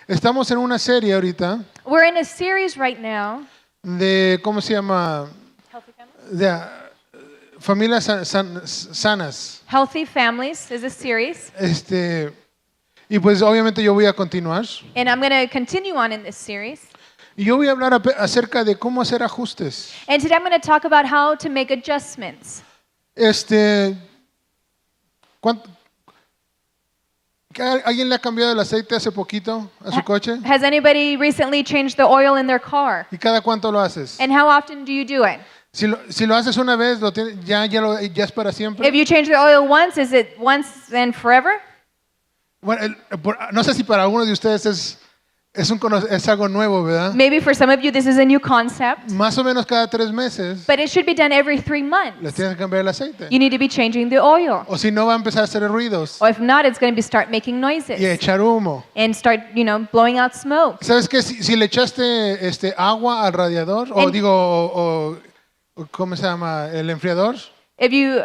Estamos en una serie ahorita We're in a series right now. de, ¿cómo se llama? Healthy Families. De familias sanas. Healthy Families is a series. Y pues obviamente yo voy a continuar. And I'm going to continue on in this series. Y yo voy a hablar acerca de cómo hacer ajustes. And today I'm going to talk about how to make adjustments. ¿Alguien le ha cambiado el aceite hace poquito a su coche? Has anybody recently changed the oil in their car? ¿Y cada cuánto lo haces? And how often do you do it? Si lo haces una vez, ya es para siempre. If you change the oil once, is it once and forever? Bueno, no sé si para algunos de ustedes es algo nuevo, ¿verdad? Maybe for some of you this is a new concept. Más o menos cada 3 meses But it should be done every 3 les months. tienes que cambiar el aceite. You need to be changing the oil. O si no, va a empezar a hacer ruidos Or if not, it's going to start making y noises echar humo. and start, blowing out smoke. ¿Sabes qué? Si le echaste agua al radiador, o ¿cómo se llama? El enfriador, If you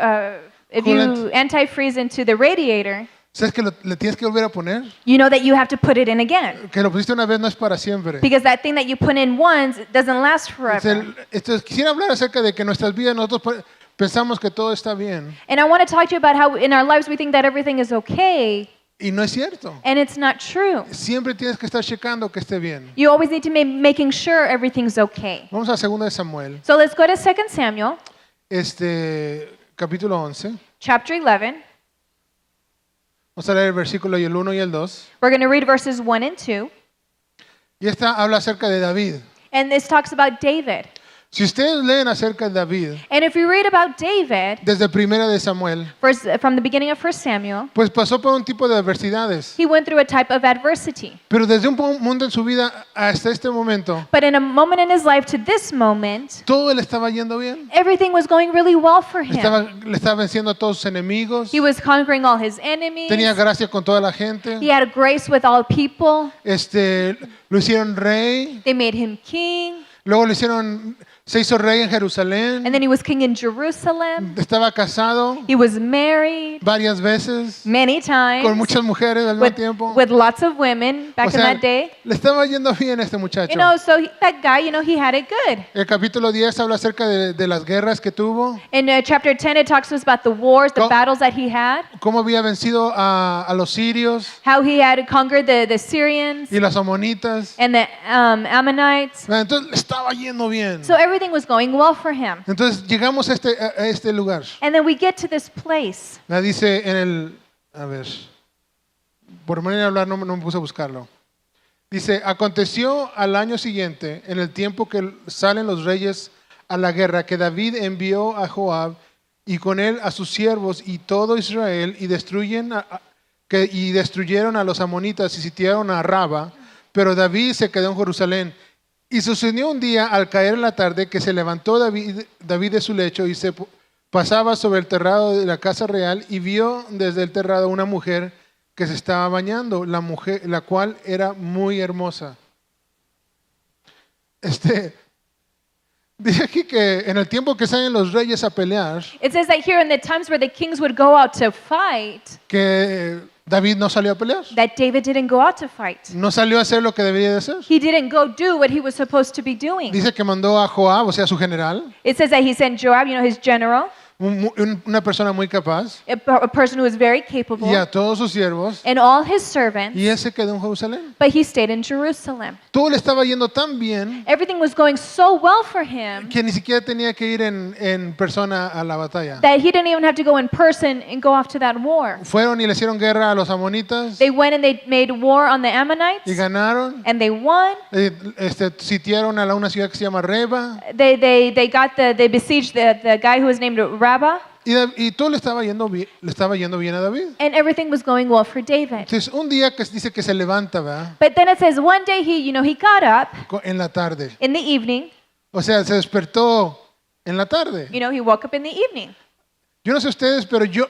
Coolant. antifreeze into the radiator, ¿sabes que le tienes que volver a poner? you know that you have to put it in again. Que lo pusiste una vez no es para siempre. Because that thing that you put in once, it doesn't last forever. Entonces, quisiera hablar acerca de que nuestras vidas nosotros pensamos que todo está bien And I want to talk to you about how in our lives we think that everything is okay, y no es cierto. and it's not true. Siempre tienes que estar checando que esté bien. You always need to be making sure everything's okay. Vamos a 2 de Samuel, So let's go to 2 Samuel, capítulo 11. chapter 11. Vamos a leer el versículo y el 1 y el 2. We're going to read verses 1 and 2. Y esta habla acerca de David. And this talks about David. Si ustedes leen acerca de David And if you read about David, desde 1 de Samuel, from the beginning of 1 Samuel, pues pasó por un tipo de adversidades. he went through a type of adversity. Pero desde un momento en su vida hasta este momento, But in a moment in his life to this moment, todo le estaba yendo bien. everything was going really well for him. Le estaba venciendo a todos sus enemigos. He was conquering all his enemies. Tenía gracia con toda la gente. He had grace with all people. Lo hicieron rey. They made him king. Luego se hizo rey en Jerusalén. And then he was king in Jerusalem. Estaba casado He was married varias veces many times con muchas mujeres al mismo tiempo. with lots of women back O in sea, that day. le estaba yendo bien a este muchacho. So that guy, he had it good. El capítulo 10 habla acerca de las guerras que tuvo, In chapter 10, it talks to us about the wars, the battles that he had, cómo había vencido a los sirios how he had conquered the Syrians y las amonitas. and the Ammonites. Entonces le estaba yendo bien. So everything was going well for him. Entonces llegamos a este lugar. And then we get to this place. Dice a ver, por manera de hablar no me puse a buscarlo. Dice, aconteció al año siguiente, en el tiempo que salen los reyes a la guerra, que David envió a Joab y con él a sus siervos y todo Israel y destruyeron a los amonitas y sitiaron a Raba, pero David se quedó en Jerusalén. Y sucedió un día al caer en la tarde que se levantó David de su lecho y se pasaba sobre el terrado de la casa real y vio desde el terrado una mujer que se estaba bañando, la cual era muy hermosa. Dice aquí que en el tiempo que salen los reyes a pelear, It says that here in the times where the kings would go out to fight, que David no salió a pelear. that David didn't go out to fight. No salió a hacer lo que debería de hacer. He didn't go do what he was supposed to be doing. Dice que mandó a Joab, o sea, su general, It says that he sent Joab, his general, una persona muy capaz, a person who was very capable, y a todos sus siervos, and all his servants, y él se quedó en Jerusalén. but he stayed in Jerusalem. Todo le estaba yendo tan bien Everything was going so well for him que ni siquiera tenía que ir en persona a la batalla. that he didn't even have to go in person and go off to that war. Fueron y le hicieron guerra a los amonitas They went and they made war on the y Ammonites, ganaron. and they won. Sitiaron a una ciudad que se llama Reba They besieged the guy who was named Rabbah, y todo le estaba yendo bien a David. and everything was going well for David. Entonces un día que dice que se levanta, ¿verdad? But then it says one day he got up En la tarde. in the evening. O sea, se despertó en la tarde. He woke up in the evening. Yo no sé ustedes, pero yo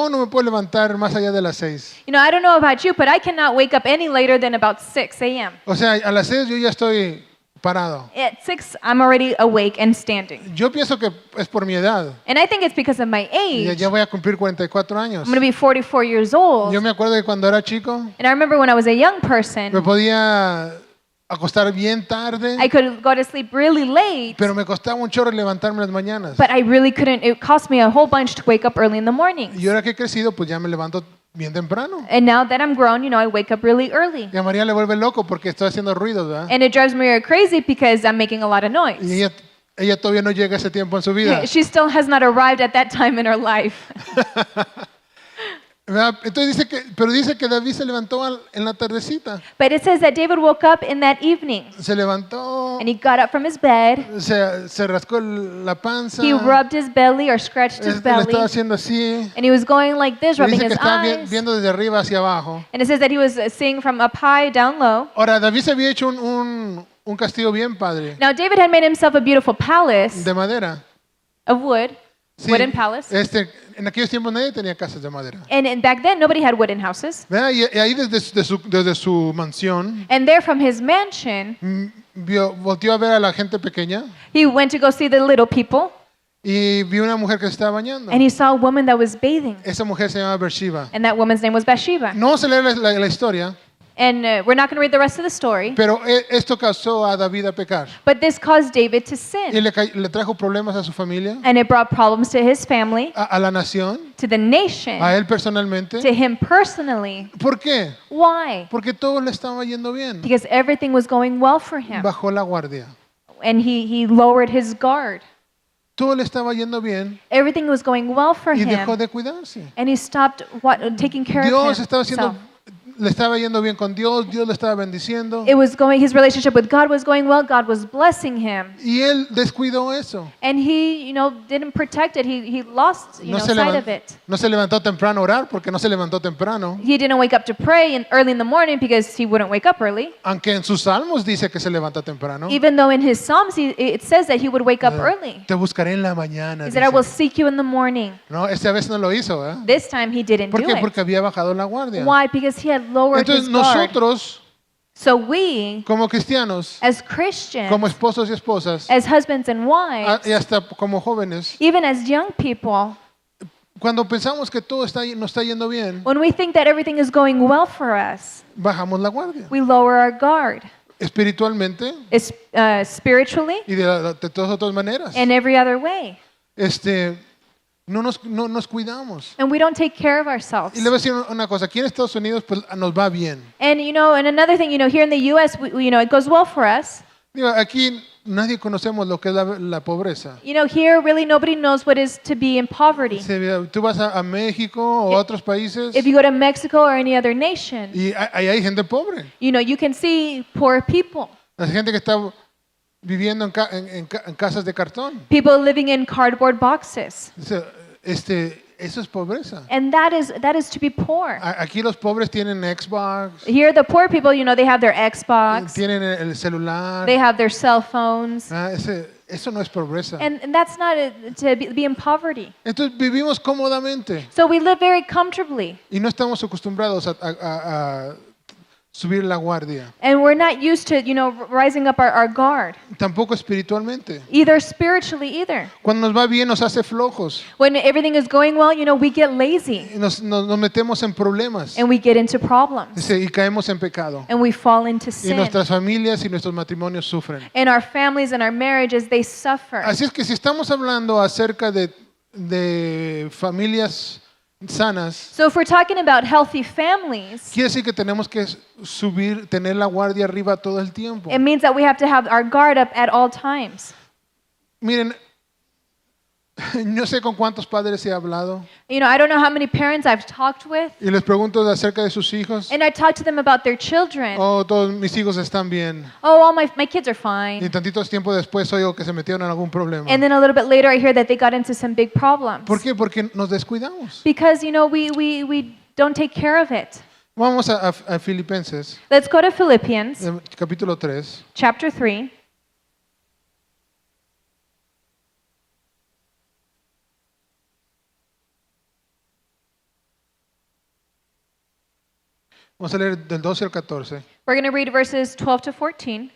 no me puedo levantar más allá de las 6. I don't know about you, but I cannot wake up any later than about 6 a.m. O sea, a las 6 yo ya estoy parado. At 6, I'm already awake and standing. Yo pienso que es por mi edad. And I think it's because of my age. Ya voy a cumplir 44 años. I'm going to be 44 years old. Yo me acuerdo que cuando era chico And I remember when I was a young me person, podía acostar bien tarde, I could go to sleep really late, pero me costaba un chorro levantarme en las mañanas. but I really couldn't. It cost me a whole bunch to wake up early in the morning. Y ahora que he crecido, pues ya me levanto bien temprano. And now that I'm grown, I wake up really early. Y a María le vuelve loco porque estoy haciendo ruidos, ¿verdad? And it drives me crazy because I'm making a lot of Y noise. ella todavía no llega a ese tiempo en su vida. She still has not arrived at that time in her life. ¿Verdad? Entonces dice que David se levantó en la tardecita. But it says that David woke up in that evening. Se levantó, And he got up from his bed. se rascó la panza, He rubbed his belly or scratched his le belly. estaba haciendo así. And he was going like this, Y rubbing dice que his estaba eyes. viendo desde arriba hacia abajo. And it says that he was seeing from up high down low. Ahora, David se había hecho un castillo bien padre, Now David had made himself a beautiful palace de madera. of wood, Sí, wooden palace. en aquellos tiempos nadie tenía casas de madera. And back then, nobody had wooden houses. ¿Verdad? Y ahí desde su mansión, And there from his mansion, volteó a ver a la gente pequeña he went to go see the little people. y vio una mujer que se estaba bañando. And he saw a woman that was bathing. Esa mujer se llama Beersheba. And that woman's name was Bathsheba. No vamos a leer la historia, And we're not going to read the rest of the story. pero esto causó a David a pecar. But this caused David to Y sin. le trajo problemas a su familia, And it brought problems to his family, a la nación, to the nation, a él personalmente. to him personally. ¿Por qué? Why? Porque todo le estaba yendo bien. Because everything was going well for him. Bajó la guardia. And he lowered his guard. Todo le estaba yendo bien Everything was going well for y dejó him. de cuidarse. And he stopped taking care of Dios estaba haciendo, himself. le estaba yendo bien con Dios, Dios le estaba bendiciendo His relationship with God was going well. God was blessing him. y él descuidó eso. And he, didn't protect it. He lost, sight of it. No se levantó temprano a orar porque no se levantó temprano. He didn't wake up to pray early in the morning because he wouldn't wake up early. Aunque en sus salmos dice que se levanta temprano. Even though in his Psalms it says that he would wake up early. Te buscaré en la mañana. He said, I will Dice. seek you in the morning. No, esta vez no lo hizo, ¿eh? This time he didn't ¿Por do qué? it. Porque había bajado la guardia. Why? Because he had lowered Entonces his guard. nosotros, So we, como cristianos, as Christians, como esposos y esposas, as husbands and wives, y hasta como jóvenes, even as young people, cuando pensamos que todo nos está yendo bien, when we think that everything is going well for us, bajamos la guardia. we lower our guard. Espiritualmente Spiritually, y de todas otras maneras. and every other way. No nos cuidamos. And we don't take care of ourselves. Y le voy a decir una cosa, aquí en Estados Unidos pues nos va bien. And and another thing, here in the U.S., it goes well for us. Digo, aquí nadie conocemos lo que es la pobreza. Here really nobody knows what is to be in poverty. Tú vas a México o a otros países If you go to Mexico or any other nation, y ahí hay gente pobre. you can see poor people. Hay gente que está viviendo en casas de cartón. People living in cardboard boxes. Eso es pobreza. And that is to be poor. Aquí los pobres tienen Xbox, Here the poor people, they have their Xbox, tienen el celular. they have their cell phones. Eso no es pobreza. And that's not to be in poverty. Entonces vivimos cómodamente So we live very comfortably. y no estamos acostumbrados a subir la guardia. And we're not used to, rising up our guard. Tampoco espiritualmente. Either spiritually either. Cuando nos va bien nos hace flojos. When everything is going well, we get lazy. Y nos metemos en problemas. And we get into problems. Y caemos en pecado. And we fall into Y sin. nuestras familias y nuestros matrimonios sufren. And our families and our marriages, they suffer. Así es que si estamos hablando acerca de familias sanas, So if we're talking about healthy families, quiere decir que tenemos que tener la guardia arriba todo el tiempo. it means that we have to have our guard up at all times. Miren, no sé con cuántos padres he hablado I don't know how many parents I've talked with, y les pregunto acerca de sus hijos. and I talk to them about their children. Oh, todos mis hijos están bien. Oh, all my kids are Y fine. tantito tiempo después oigo que se metieron en algún problema. And then a little bit later, I hear that they got into some big problems. ¿Por qué? Porque nos descuidamos. Because, we don't take care of it. Vamos a Filipenses, Let's go to Philippians capítulo 3. chapter 3. Vamos a leer del 12 al 14. We're going to read verses 12 to 14.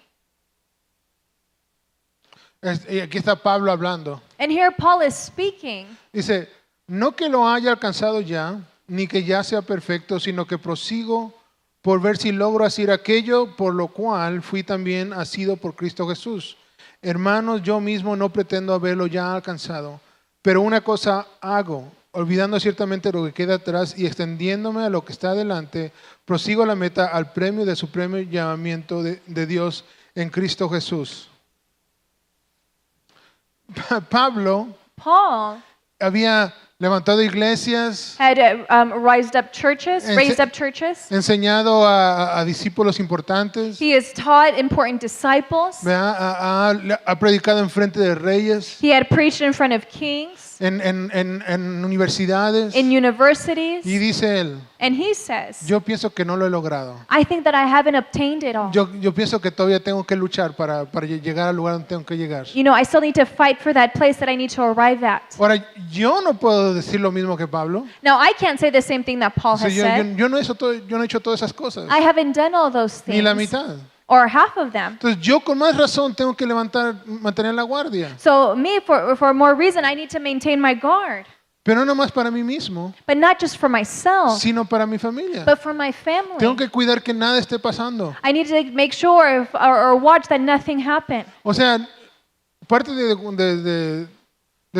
Y aquí está Pablo hablando. And here Paul is speaking. Dice, no que lo haya alcanzado ya, ni que ya sea perfecto, sino que prosigo por ver si logro hacer aquello por lo cual fui también asido por Cristo Jesús. Hermanos, yo mismo no pretendo haberlo ya alcanzado, pero una cosa hago, olvidando ciertamente lo que queda atrás y extendiéndome a lo que está adelante, prosigo a la meta, al premio de supremo llamamiento de Dios en Cristo Jesús. Pablo Paul había levantado iglesias, had raised up churches, enseñado a discípulos importantes, He has taught important disciples. ¿verdad? Ha predicado en frente de reyes, He had preached in front of kings, en universidades, in universities. y dice él, And he says, yo pienso que no lo he logrado. I think that I haven't obtained it all. Yo pienso que todavía tengo que luchar para llegar al lugar donde tengo que llegar. You know, I still need to fight for that place that I need to arrive at. Ahora, yo no puedo decir lo mismo que Pablo. Now, I can't say the same thing that Paul O sea, has said. yo no he hecho todas esas cosas, I haven't done all those ni la things, mitad. or half of them. Entonces, yo con más razón tengo que mantener la guardia. So me, for more reason, I need to maintain my guard. Pero no más para mí mismo, But not just for myself, sino para mi familia. but for my Tengo family. que cuidar que nada esté pasando. I need to make sure or watch that nothing happen. O sea, parte de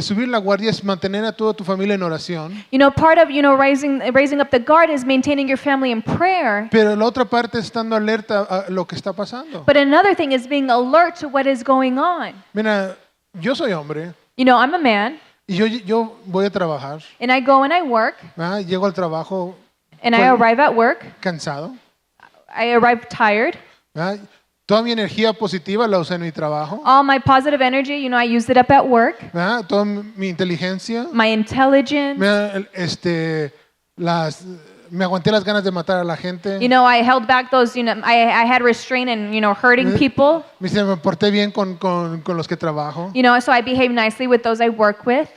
subir la guardia es mantener a toda tu familia en oración. You know, part of, raising up the guard is maintaining your family in prayer. Pero la otra parte es estando alerta a lo que está pasando. But another thing is being alert to what is going on. Mira, yo soy hombre You know, I'm a man, y yo voy a trabajar. and I go and I work, ¿Verdad? Llego al trabajo and I arrive at work. cansado. I arrive tired. ¿Verdad? Toda mi energía positiva la usé en mi trabajo. All my positive energy, I use it up at work. ¿Verdad? Toda mi inteligencia. My intelligence. Me aguanté las ganas de matar a la gente. I held back those, I had restraint and, hurting people. Me porté bien con los que trabajo. So I behave nicely with those I work with.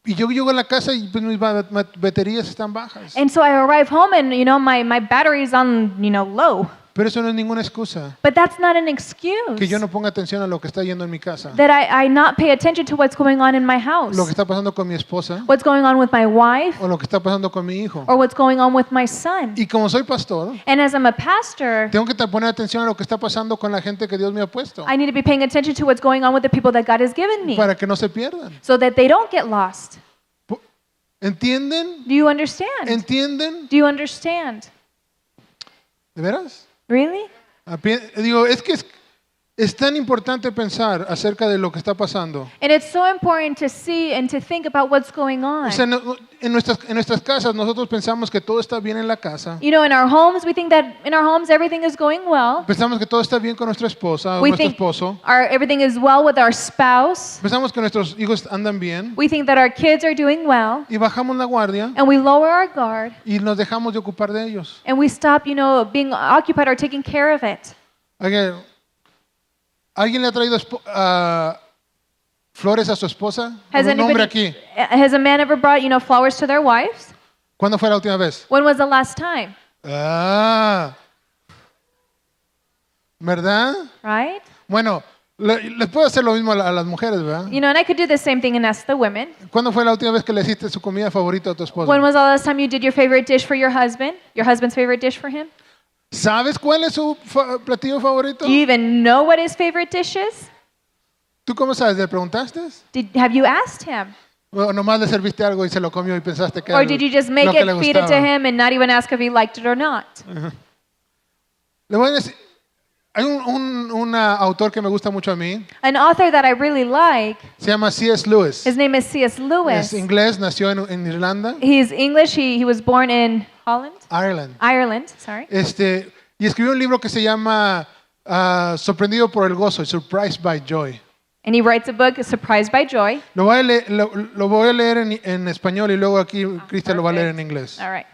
Y yo llego a la casa y pues mis baterías están bajas. And so I arrive home and, my battery's on, low. Pero eso no es ninguna excusa. But that's not an Que excuse yo no ponga atención a lo que está yendo en mi casa. that I not pay attention to what's going on in my house, Lo que está pasando con mi esposa what's going on with my wife, o lo que está pasando con mi hijo. or what's going on with my son. Y como soy pastor, And as I'm a pastor, tengo que poner atención a lo que está pasando con la gente que Dios me ha puesto. I need to be paying attention to what's going on with the people that God has given me Para que no se pierdan. so that they don't get lost. ¿Entienden? Do you understand? ¿Entienden? Do you understand? ¿De veras? Really? Digo, es que es tan importante pensar acerca de lo que está pasando. And it's so important to see and to think about what's going on. O sea, en nuestras casas nosotros pensamos que todo está bien en la casa. In our homes, we think that in our homes everything is going well. Pensamos que todo está bien con nuestra esposa o We nuestro think esposo. everything is well with our spouse. Pensamos que nuestros hijos andan bien. We think that our kids are doing well. Y bajamos la guardia And we lower our guard. y nos dejamos de ocupar de ellos. And we stop, being occupied or taking care of it. ¿Alguien le ha traído flores a su esposa? Has Un hombre aquí. Has a man ever brought, flowers to their wives? ¿Cuándo fue la última vez? When was the last time? ¿Verdad? Right? Bueno, les puedo hacer lo mismo a las mujeres, ¿verdad? And I could do the same thing and ask the women. ¿Cuándo fue la última vez que le hiciste su comida favorita a tu esposo? When was the last time you did your favorite dish for your husband's favorite dish for him? ¿Sabes cuál es su platillo favorito? Do you even know what his favorite dish is? ¿Tú cómo sabes? ¿Le preguntaste? Have you asked him? ¿O nomás le serviste algo y se lo comió y pensaste que Or era did you just make lo que le it, feed it to gustaba? him and not even ask if he liked it or not? Le voy a decir, hay un autor que me gusta mucho a mí, An author that I really like, se llama C.S. Lewis. his name is C.S. Es Lewis. inglés, nació en Irlanda, He's English. He was born in Ireland, sorry. Y escribió un libro que se llama Sorprendido por el gozo, Surprised by Joy. And he writes a book, Surprised by Joy. Lo voy a leer en español y luego aquí Cristian lo va a leer en inglés. All right.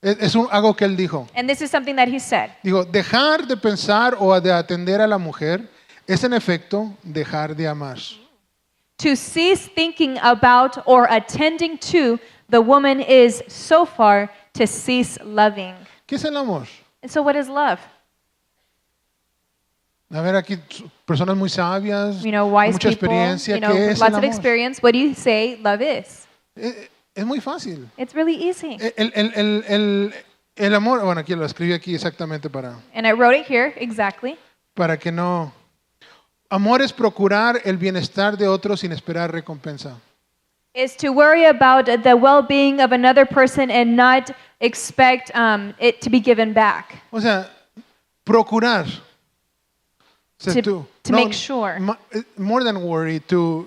Es algo que él dijo. And this is something that he said. Digo, dejar de pensar o de atender a la mujer es en efecto dejar de amar. To cease thinking about or attending to the woman is so far to cease loving. ¿Qué es el amor? And so what is love? A ver, aquí personas muy sabias, You know, con wise mucha people, experiencia, you know, ¿qué es lots el of amor? experience. What do you say love is? Es muy fácil. It's really easy. El amor, bueno, aquí lo escribí aquí exactamente And I wrote it here exactly. para que no... Amor es procurar el bienestar de otros sin esperar recompensa. Is to worry about the well-being of another person and not expect it to be given back. O sea, procurar. O sea, To make sure. More than worry, to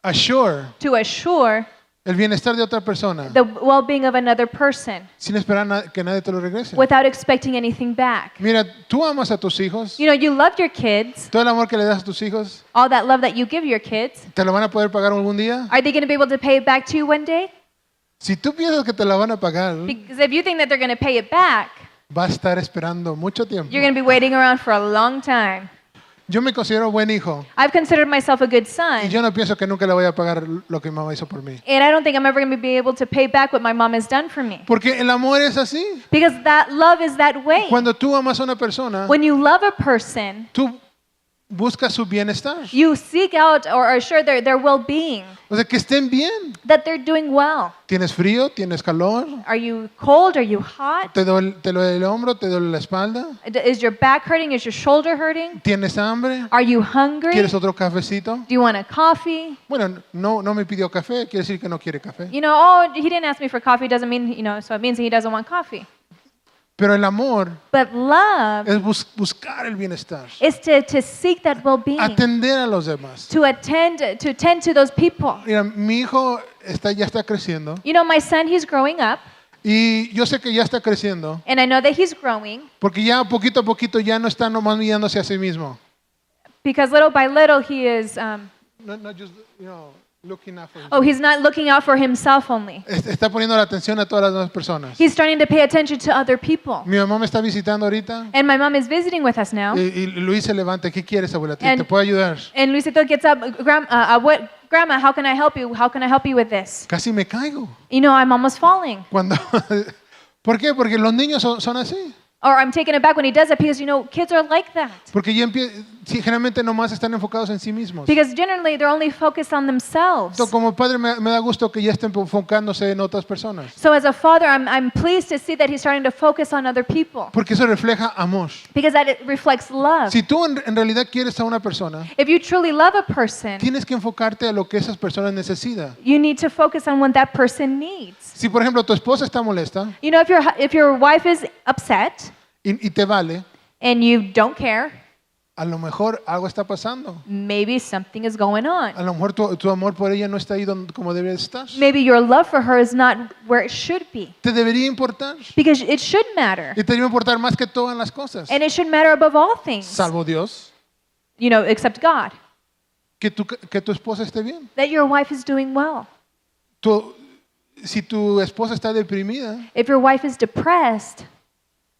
assure To assure el bienestar de otra persona the well-being of another person sin esperar que nadie te lo regrese. without expecting anything back. Mira, tú amas a tus hijos, You know, you love your kids. todo el amor que le das a tus hijos, All that love that you give your kids. ¿te lo van a poder pagar algún día? Are they going to be able to pay it back to you one day? Si tú piensas que te la van a pagar, Because if you think that they're going to pay it back, va a estar esperando mucho tiempo. you're going to be waiting around for a long time. Yo me considero buen hijo I've considered myself a good y son, yo no pienso que nunca le voy a pagar lo que mi mamá hizo por mí. and I don't think I'm ever going to be able to pay back what my mom has done for me. Porque el amor es así. Because that love is that way. Cuando tú amas a una persona, When you love a person, tú buscas su bienestar. you seek out or assure their well-being, O sea, que estén bien. that they're doing well. ¿Tienes frío? ¿Tienes calor? Are you cold? Are you hot? ¿Te duele el hombro? ¿Te duele la espalda? Is your back hurting? Is your shoulder hurting? ¿Tienes hambre? Are you hungry? ¿Quieres otro cafecito? Do you want a coffee? Bueno, no me pidió café, quiere decir que no quiere café. You know, oh, he didn't ask me for coffee doesn't mean, you know, so it means he doesn't want coffee. Pero el amor But love es buscar el bienestar, is to seek that well-being, atender a los demás. to attend to those people. Mira, mi hijo ya está creciendo You know, my son, he's growing up, y yo sé que ya está creciendo and I know that he's growing porque ya poquito a poquito ya no está nomás mirándose a sí mismo. because little by little he is, Not just, looking out for himself. oh, he's not looking out for himself only. Está poniendo la atención a todas las demás personas. He's starting to pay attention to other people. Mi mamá me está visitando ahorita And my mom is visiting with us now. y Luis se levanta. ¿Qué quieres, abuela? ¿Te And- puedo ayudar? And Luisito gets up, Grandma, how can I help you? How can I help you with this? Casi me caigo. You know, I'm almost falling. Cuando, ¿Por qué? Porque los niños son así. Or I'm taken aback when he does it because, you know, kids are like that. Porque ya sí, generalmente nomás están enfocados en sí mismos. Because generally they're only focused on themselves. Entonces, como padre me da gusto que ya estén enfocándose en otras personas. So as a father, I'm pleased to see that he's starting to focus on other people. Porque eso refleja amor. Because that it reflects love. Si tú en realidad quieres a una persona, If you truly love a person, tienes que enfocarte a lo que esas personas necesitan. you need to focus on what that person needs. Si por ejemplo tu esposa está molesta You know, if your wife is upset y te vale, and you don't care, a lo mejor algo está pasando. maybe something is going on. A lo mejor tu amor por ella no está ahí como debería estar. Maybe your love for her is not where it should be. Te debería importar. Because it should matter. Y te debería importar más que todas las cosas. And it should matter above all things. Salvo Dios, You know, except God. que tu esposa esté bien. That your wife is doing well. Si tu esposa está deprimida, If your wife is depressed,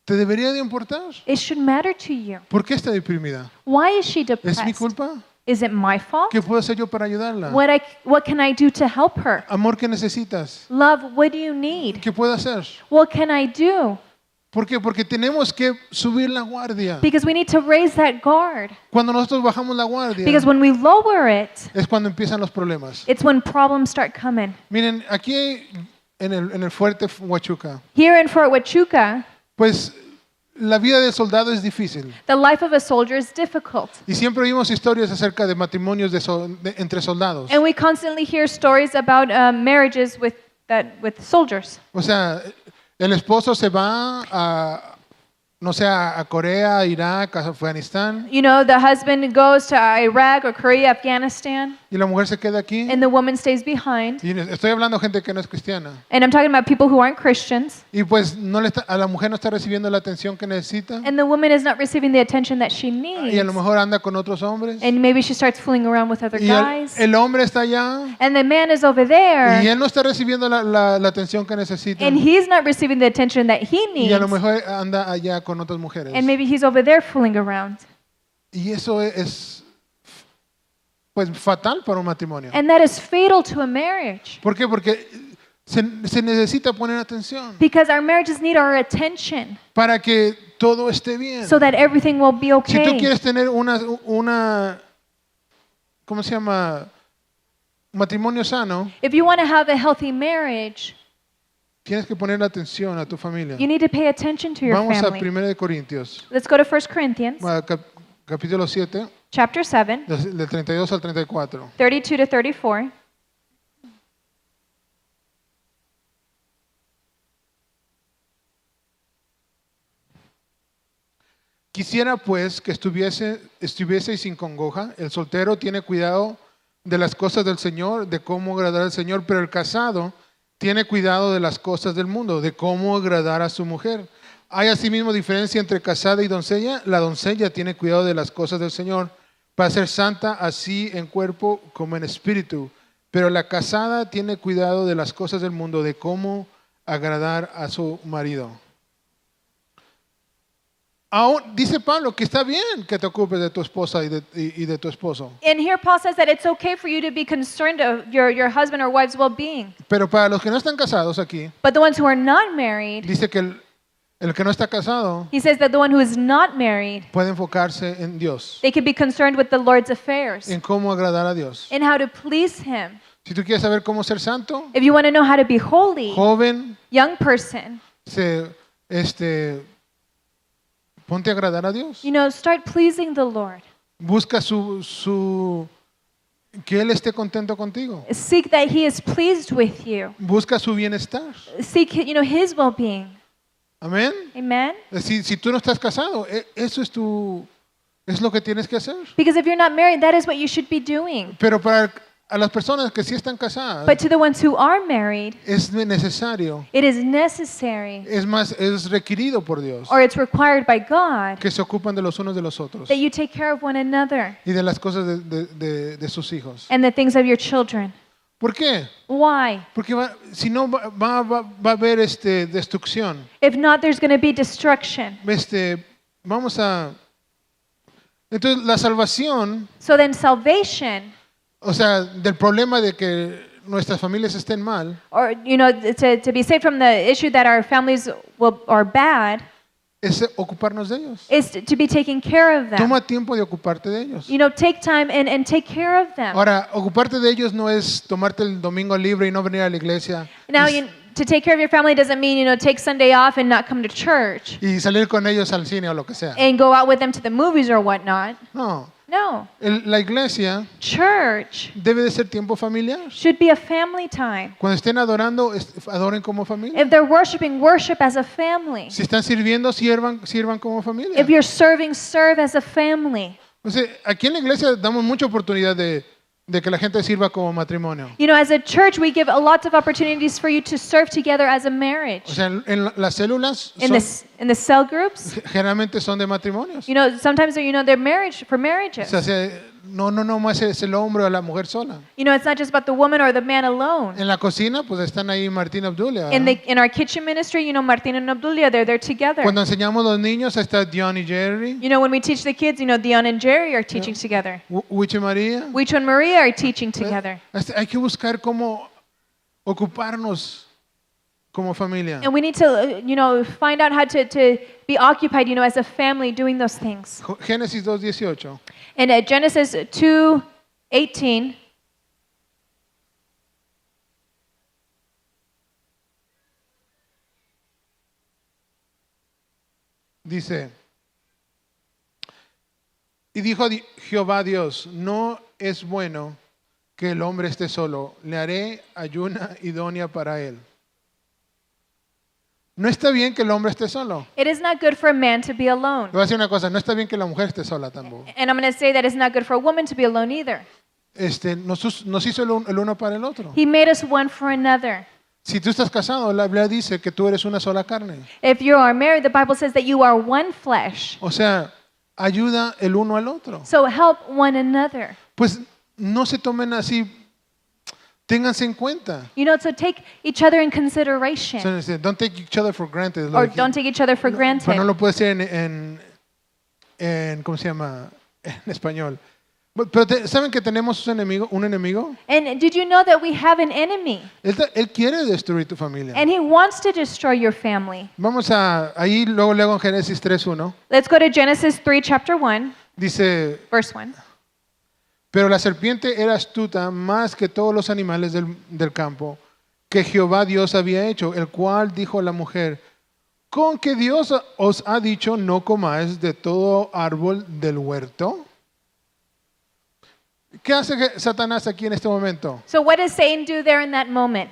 te debería de importar. it should matter to you. ¿Por qué está deprimida? Why is she ¿Es mi depressed? culpa? Is it my fault? ¿Qué puedo hacer yo para ayudarla? What can I do to help her? Amor, ¿qué necesitas? Love, what do you need? ¿Qué puedo hacer? What can I do? ¿Por qué? Porque tenemos que subir la guardia. Because we need to raise that guard. Cuando nosotros bajamos la guardia, Because when we lower it, es cuando empiezan los problemas. it's when problems start coming. Miren, aquí en el fuerte Huachuca, Here in Fort Huachuca, pues la vida del soldado es difícil. the life of a soldier is difficult. Y siempre oímos historias acerca de matrimonios entre soldados. And we constantly hear stories about marriages with soldiers. O sea, el esposo se va no sé, a Corea, a Irak, a Afganistán, You know, the husband goes to Iraq or Korea, Afghanistan, y la mujer se queda aquí. and the woman stays behind. Y estoy hablando de gente que no es cristiana. And I'm talking about people who aren't Christians. Y pues a la mujer no está recibiendo la atención que necesita. And the woman is not recieving the attention that she Y needs. a lo mejor anda con otros hombres. And maybe she starts fooling around with other Y guys. el hombre está allá. And the man is over Y there. él no está recibiendo la atención que necesita. And he's not receiving the attention that he Y a lo needs. mejor anda allá con otras mujeres. And maybe he's over there fooling around. Y eso es pues fatal para un matrimonio. And that is fatal to a marriage. ¿Por qué? Porque Se necesita poner atención Because our marriages need our attention para que todo esté bien. so that everything will be Si tú okay. quieres tener una ¿cómo se llama? Un matrimonio sano, If you want to have a healthy marriage, tienes que poner atención a tu familia. you need to pay attention to your Vamos a family. 1 de Corintios, Let's go to 1 Corinthians capítulo 7, chapter 7, del 32 al 34. 32 to 34. Quisiera pues que estuvieseis sin congoja. El soltero tiene cuidado de las cosas del Señor, de cómo agradar al Señor, pero el casado tiene cuidado de las cosas del mundo, de cómo agradar a su mujer. Hay asimismo diferencia entre casada y doncella. La doncella tiene cuidado de las cosas del Señor para ser santa así en cuerpo como en espíritu, pero la casada tiene cuidado de las cosas del mundo, de cómo agradar a su marido. Aún dice Pablo que está bien que te ocupes de tu esposa y de tu esposo. And here Paul says that it's okay for you to be concerned of your husband or wife's well-being. Pero para los que no están casados aquí, But the ones who are not married, dice que el que no está casado he says that the one who is not married, puede enfocarse en Dios, they can be concerned with the Lord's affairs en cómo agradar a Dios. and how to please him. Si tú quieres saber cómo ser santo, If you want to know how to be holy, joven, young person, ponte a agradar a Dios. start pleasing the Lord. Busca que Él esté contento contigo. Seek that he is pleased with you. Busca su bienestar. Seek, his well-being. Amén. Amen? Si tú no estás casado, eso es lo que tienes que hacer. Because if you're not married, that is what you should be doing. Pero a las personas que sí están casadas, But to the ones who are married, es necesario, it is necessary, es requerido por Dios, or it's required by God, que se ocupan de los unos de los otros that you take care of one another y de las cosas de sus hijos. and the things of your children. ¿Por qué? Why? Porque si no va a haber destrucción. If not, there's going to be destruction. Entonces la salvación, So then salvation, o sea, del problema de que nuestras familias estén mal, or to be saved from the issue that our families are bad, es ocuparnos de ellos. is to be taking care of them. Toma tiempo de ocuparte de ellos. Take time and take care of them. Ahora, ocuparte de ellos no es tomarte el domingo libre y no venir a la iglesia Now, to take care of your family doesn't mean, take Sunday off and not come to church y salir con ellos al cine o lo que sea. and go out with them to the movies or whatnot. No, No. la iglesia Church debe de ser tiempo familiar. should be a family time. Cuando estén adorando, adoren como familia. If they're worshiping, worship as a family. Si están sirviendo, sirvan como familia. If you're serving, serve as a family. O sea, aquí en la iglesia damos mucha oportunidad de que la gente sirva como matrimonio. As a church, we give a lot of opportunities for you to serve together as a marriage. O sea, en las células In the cell groups, generalmente son de matrimonios. sometimes they're marriage for marriages. O sea, no más es el hombre o la mujer sola. It's not just about the woman or the man alone. En la cocina, pues están ahí Martín y Abdulia. In our kitchen ministry, Martin and Abdulia, they're together. Cuando enseñamos a los niños, ahí está Dion y Jerry. When we teach the kids, Dion and Jerry are teaching together. Wicho y María. Wicho and Maria are teaching together. Hay que buscar cómo ocuparnos como familia. And we need to, find out how to be occupied, as a family doing those things. Génesis 2:18. In Genesis 2:18, dice, y dijo Jehová Dios, no es bueno que el hombre esté solo, le haré ayuna idónea para él. No está bien que el hombre esté solo. it is not good for a man to be alone. Le voy a decir una cosa, no está bien que la mujer esté sola tampoco. And I'm going to say that it's not good for a woman to be alone either. Nos hizo el uno para el otro. He made us one for another. Si tú estás casado, la Biblia dice que tú eres una sola carne. If you are married, the Bible says that you are one flesh. O sea, ayuda el uno al otro. So help one another. Pues no se tomen así, ténganse en cuenta. So take each other in consideration. So, don't take each other for granted. Or don't take each other for granted. Pero no lo puedes decir en ¿cómo se llama? En español. ¿Saben que tenemos un enemigo? Un enemigo. And did you know that we have an enemy? Él quiere destruir tu familia. And he wants to destroy your family. Vamos a, ahí luego leo en Génesis 3:1. Let's go to Genesis 3, chapter 1, Dice, verse 1. pero la serpiente era astuta más que todos los animales del campo que Jehová Dios había hecho, el cual dijo a la mujer, ¿con que Dios os ha dicho no comáis de todo árbol del huerto? ¿Qué hace Satanás aquí en este momento? So what does Satan do there in that moment?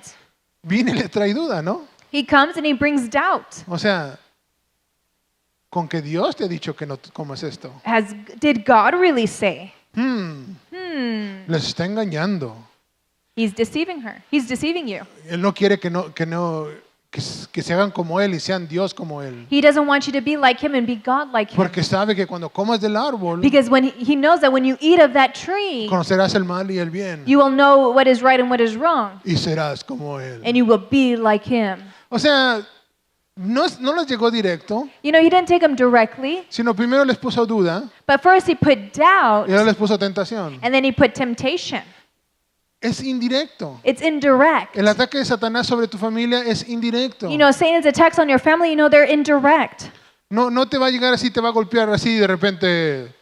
Viene y le trae duda, ¿no? He comes and he brings doubt. O sea, ¿con que Dios te ha dicho que no comas esto? Did God really say? Les está engañando. He's deceiving her. He's deceiving you. Él no quiere que se hagan como Él y sean Dios como Él. He doesn't want you to be like him and be God like him. Porque sabe que cuando comas del árbol, Because when he knows that when you eat of that tree, conocerás el mal y el bien. you will know what is right and what is wrong. Y serás como Él. And you will be like him. O sea, no les llegó directo, You know, he didn't take them directly, sino primero les puso duda but first he put doubt y ahora les puso tentación. and then he put temptation. Es indirecto. It's indirect. El ataque de Satanás sobre tu familia es indirecto. You know, Satan's attacks on your family, you know, they're indirect. No te va a llegar así, te va a golpear así y de repente,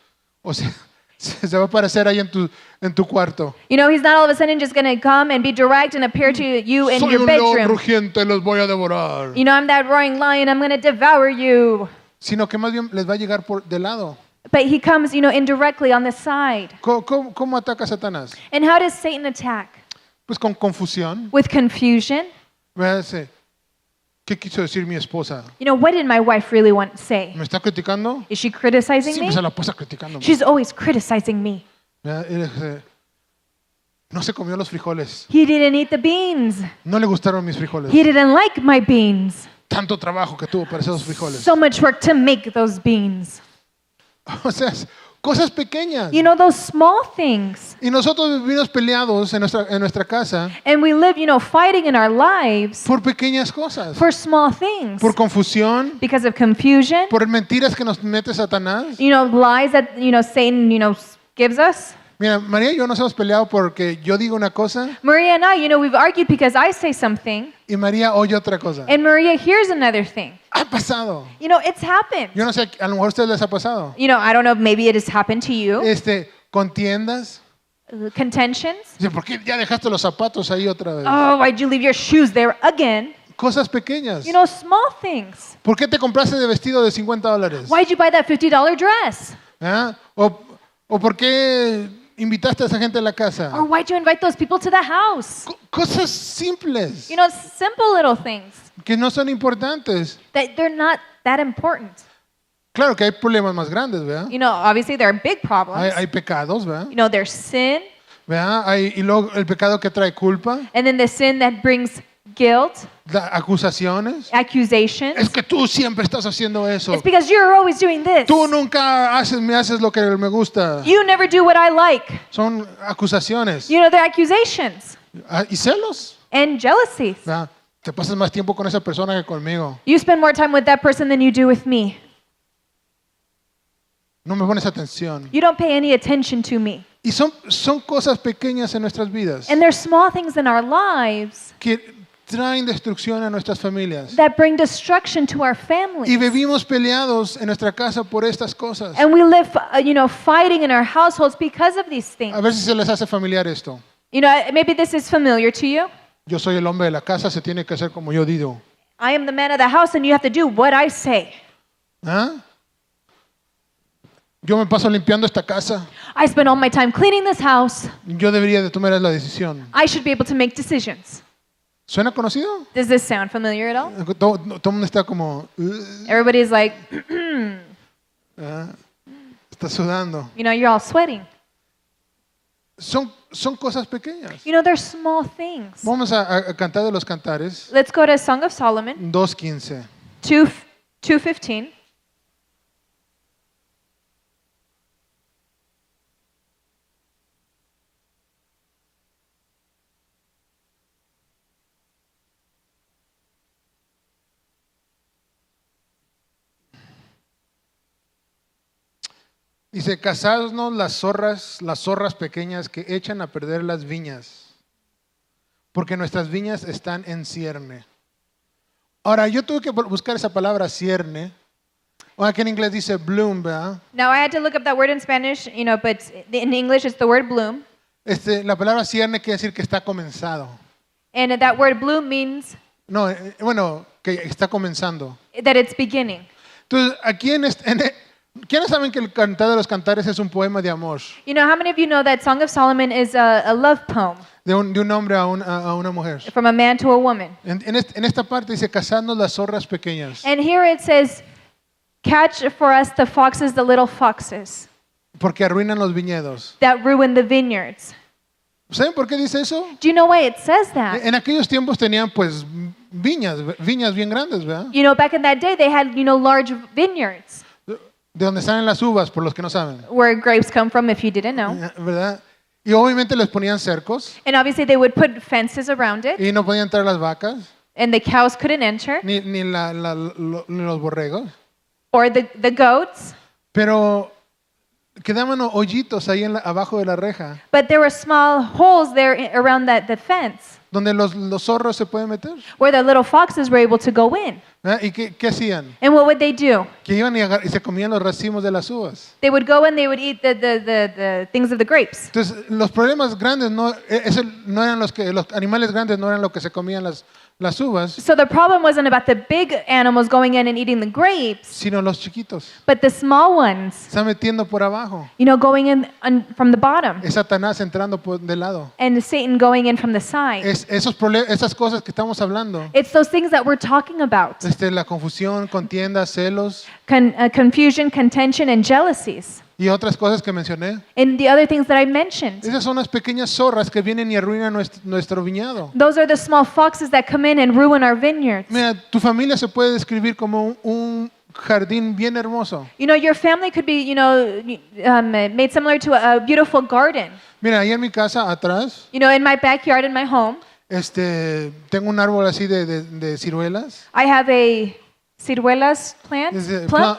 o sea, se va a aparecer ahí en tu cuarto. You know, he's not all of a sudden just going to come and be direct and appear to you in Soy your un león bedroom. rugiente, los voy a devorar. You know, I'm that roaring lion, I'm going to devour you. Sino que más bien les va a llegar de lado. But he comes, you know, indirectly on the side. ¿Cómo ataca Satanás? And how does Satan attack? Pues con confusión. With confusion. ¿Qué quiso decir mi esposa? You know, what did my wife really want to say? ¿Me está criticando? Is she criticizing Siempre me? se la pasa criticando. She's always criticizing me. No se comió los frijoles. He didn't eat the beans. No le gustaron mis frijoles. He didn't like my beans. Tanto trabajo que tuvo para esos frijoles. So much work to make those beans. O sea, cosas pequeñas. You know, those small things. Y nosotros vivimos peleados en nuestra casa And we live, you know, fighting in our lives por pequeñas cosas. for small things. Por confusión, Because of confusion. por mentiras que nos mete Satanás. You know, lies that, you know, Satan, you know, gives us. Mira, María y yo nos hemos peleado porque yo digo una cosa Maria and I, you know, we've argued because I say something y María oye otra cosa. and Maria hears another thing. Ha pasado. You know, it's happened. Yo no sé, a lo mejor a ustedes les ha pasado. You know, I don't know, maybe it has happened to you. Contiendas. Contentions. Dice, ¿por qué ya dejaste los zapatos ahí otra vez? Oh, why'd you leave your shoes there again? Cosas pequeñas. You know, small things. ¿Por qué te compraste de vestido de $50? Why'd you buy that $50 dress? ¿Ah? ¿O por qué invitaste a esa gente a la casa? Or why'd you invite those people to the house? Cosas simples You know, simple little things que no son importantes. that they're not that important. Claro que hay problemas más grandes, ¿verdad? You know, obviously there are big problems. Hay pecados, ¿verdad? You know, there's sin, ¿Verdad? Y luego el pecado que trae culpa, and then the sin that brings guilt, acusaciones. accusations. Es que tú siempre estás haciendo eso. It's because you're always doing this. Tú nunca me haces lo que me gusta. You never do what I like. Son acusaciones. You know, they're accusations Y celos. and jealousies. ¿Verdad? Te pasas más tiempo con esa persona que conmigo. You spend more time with that person than you do with me. No me pones atención. You don't pay any attention to me. Y son cosas pequeñas en nuestras vidas And there's small things in our lives que traen destrucción a nuestras familias. that bring destruction to our Y families. vivimos peleados en nuestra casa por estas cosas. And we live, you know, fighting in our households because of these things. A ver si se les hace familiar esto. You know, maybe this is familiar to you. Yo soy el hombre de la casa, se tiene que hacer como yo digo. I am the man of the house and you have to do what I say. ¿Ah? Yo me paso limpiando esta casa. I spend all my time cleaning this house. Yo debería de tomar la decisión. I should be able to make decisions. ¿Suena conocido? Does this sound familiar at all? Todo el mundo está como... Everybody's like, está sudando. you know, you're all sweating. Son cosas pequeñas. You know, they're small things. Vamos a cantar de los cantares. Let's go to Song of Solomon 2:15. 2:15. Dice, cazadnos las zorras pequeñas que echan a perder las viñas, porque nuestras viñas están en cierne. Ahora, yo tuve que buscar esa palabra cierne, o aquí en inglés dice bloom, ¿verdad? Now I had to look up that word in Spanish, but in English it's the word bloom. La palabra cierne quiere decir que está comenzado. And that word bloom means No, bueno, que está comenzando. that it's beginning. Entonces, aquí ¿quiénes saben que el Cantar de los Cantares es un poema de amor? How many of you know that Song of Solomon is a love poem De un hombre a una mujer. from a man to a woman? En esta parte dice, cazadnos las zorras pequeñas. And here it says, catch for us the foxes, the little foxes Porque arruinan los viñedos. that ruin the vineyards. ¿Saben por qué dice eso? Do you know why it says that? En aquellos tiempos tenían pues viñas bien grandes, ¿verdad? Back in that day they had, large vineyards De donde salen las uvas, por los que no saben, where grapes come from, if you didn't know. ¿verdad? Y obviamente les ponían cercos And obviously they would put fences around it, y no podían entrar las vacas and the cows couldn't enter, ni los borregos. or the goats. Pero quedaban hoyitos ahí abajo de la reja But there were small holes there around the fence donde los zorros se pueden meter. where the little foxes were able to go in. ¿Verdad? ¿Y qué hacían? And what would they do? Que iban y se comían los racimos de las uvas. They would go and they would eat the things of the grapes. Entonces, los problemas grandes no eran los animales grandes no eran lo que se comían las uvas, So the problem wasn't about the big animals going in and eating the grapes, sino los chiquitos. but the small ones, Se están metiendo por abajo. going in from the bottom, Es Satanás entrando de lado. and Satan going in from the side. Esas cosas que estamos hablando. It's those things that we're talking about. La confusión, contienda, celos Confusion, contention, and jealousies. y otras cosas que mencioné. And the other things that I mentioned. Esas son las pequeñas zorras que vienen y arruinan nuestro viñado. Those are the small foxes that come in and ruin our vineyards. Mira, tu familia se puede describir como un jardín bien hermoso. Your family could be, made similar to a beautiful garden. Mira, ahí en mi casa atrás, In my backyard, in my home, tengo un árbol así de ciruelas. I have a ciruelas plant, Is it plum,